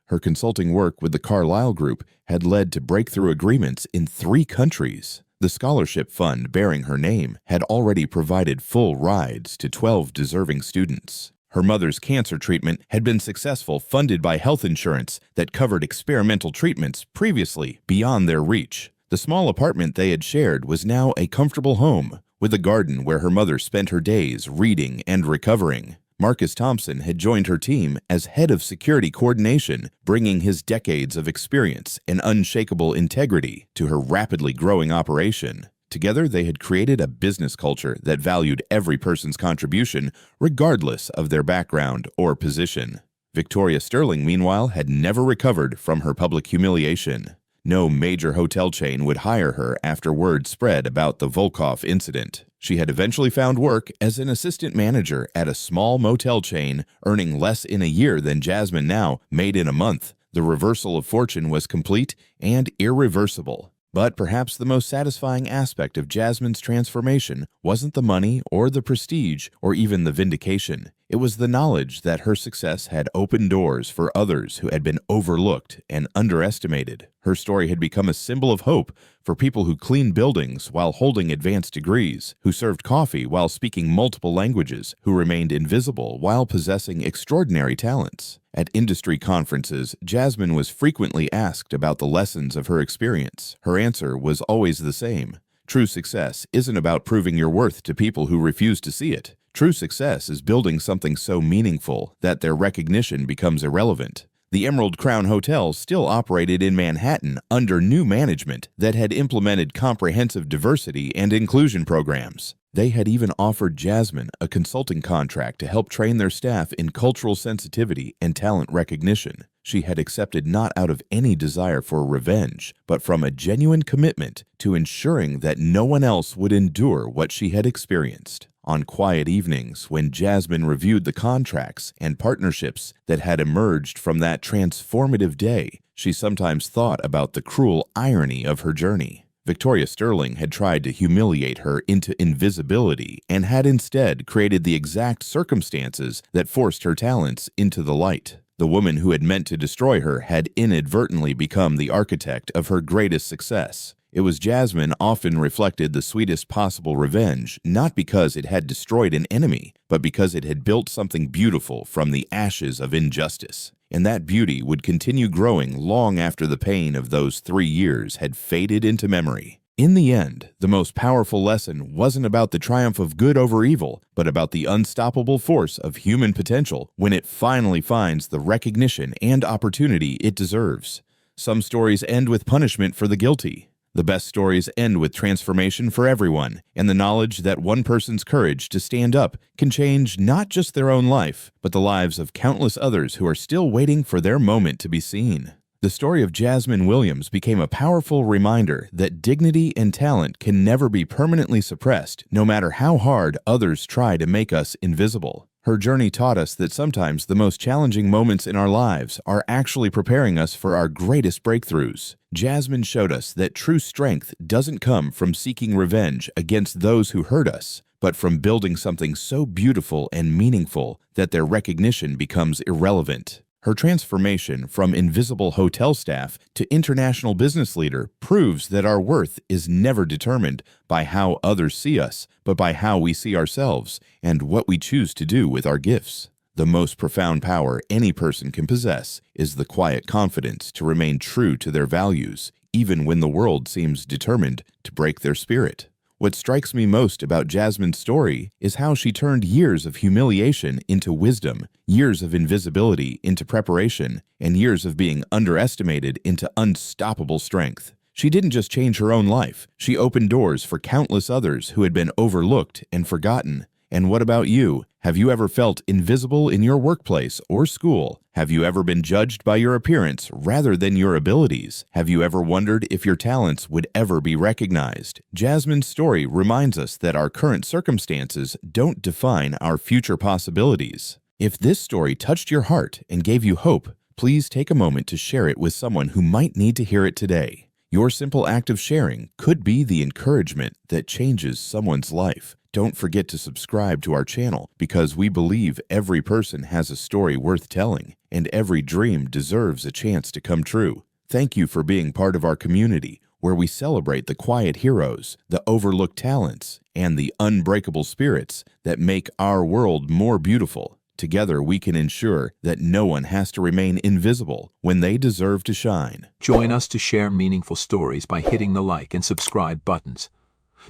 Her consulting work with the Carlyle Group had led to breakthrough agreements in 3 countries. The scholarship fund bearing her name had already provided full rides to 12 deserving students. Her mother's cancer treatment had been successful, funded by health insurance that covered experimental treatments previously beyond their reach. The small apartment they had shared was now a comfortable home, with a garden where her mother spent her days reading and recovering. Marcus Thompson had joined her team as head of security coordination, bringing his decades of experience and unshakable integrity to her rapidly growing operation. Together, they had created a business culture that valued every person's contribution, regardless of their background or position. Victoria Sterling, meanwhile, had never recovered from her public humiliation. No major hotel chain would hire her after word spread about the Volkov incident. She had eventually found work as an assistant manager at a small motel chain, earning less in a year than Jasmine now made in a month. The reversal of fortune was complete and irreversible. But perhaps the most satisfying aspect of Jasmine's transformation wasn't the money or the prestige or even the vindication. It was the knowledge that her success had opened doors for others who had been overlooked and underestimated. Her story had become a symbol of hope for people who cleaned buildings while holding advanced degrees, who served coffee while speaking multiple languages, who remained invisible while possessing extraordinary talents. At industry conferences, Jasmine was frequently asked about the lessons of her experience. Her answer was always the same. True success isn't about proving your worth to people who refuse to see it. True success is building something so meaningful that their recognition becomes irrelevant. The Emerald Crown Hotel still operated in Manhattan under new management that had implemented comprehensive diversity and inclusion programs. They had even offered Jasmine a consulting contract to help train their staff in cultural sensitivity and talent recognition. She had accepted not out of any desire for revenge, but from a genuine commitment to ensuring that no one else would endure what she had experienced. On quiet evenings, when Jasmine reviewed the contracts and partnerships that had emerged from that transformative day, she sometimes thought about the cruel irony of her journey. Victoria Sterling had tried to humiliate her into invisibility and had instead created the exact circumstances that forced her talents into the light. The woman who had meant to destroy her had inadvertently become the architect of her greatest success. It was Jasmine often reflected the sweetest possible revenge, not because it had destroyed an enemy, but because it had built something beautiful from the ashes of injustice. And that beauty would continue growing long after the pain of those 3 years had faded into memory. In the end, the most powerful lesson wasn't about the triumph of good over evil, but about the unstoppable force of human potential when it finally finds the recognition and opportunity it deserves. Some stories end with punishment for the guilty. The best stories end with transformation for everyone, and the knowledge that one person's courage to stand up can change not just their own life, but the lives of countless others who are still waiting for their moment to be seen. The story of Jasmine Williams became a powerful reminder that dignity and talent can never be permanently suppressed, no matter how hard others try to make us invisible. Her journey taught us that sometimes the most challenging moments in our lives are actually preparing us for our greatest breakthroughs. Jasmine showed us that true strength doesn't come from seeking revenge against those who hurt us, but from building something so beautiful and meaningful that their recognition becomes irrelevant. Her transformation from invisible hotel staff to international business leader proves that our worth is never determined by how others see us, but by how we see ourselves and what we choose to do with our gifts. The most profound power any person can possess is the quiet confidence to remain true to their values, even when the world seems determined to break their spirit. What strikes me most about Jasmine's story is how she turned years of humiliation into wisdom, years of invisibility into preparation, and years of being underestimated into unstoppable strength. She didn't just change her own life, she opened doors for countless others who had been overlooked and forgotten. And what about you? Have you ever felt invisible in your workplace or school? Have you ever been judged by your appearance rather than your abilities? Have you ever wondered if your talents would ever be recognized? Jasmine's story reminds us that our current circumstances don't define our future possibilities. If this story touched your heart and gave you hope, please take a moment to share it with someone who might need to hear it today. Your simple act of sharing could be the encouragement that changes someone's life. Don't forget to subscribe to our channel because we believe every person has a story worth telling and every dream deserves a chance to come true. Thank you for being part of our community where we celebrate the quiet heroes, the overlooked talents, and the unbreakable spirits that make our world more beautiful. Together we can ensure that no one has to remain invisible when they deserve to shine. Join us to share meaningful stories by hitting the like and subscribe buttons.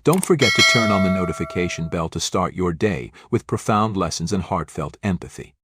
Don't forget to turn on the notification bell to start your day with profound lessons and heartfelt empathy.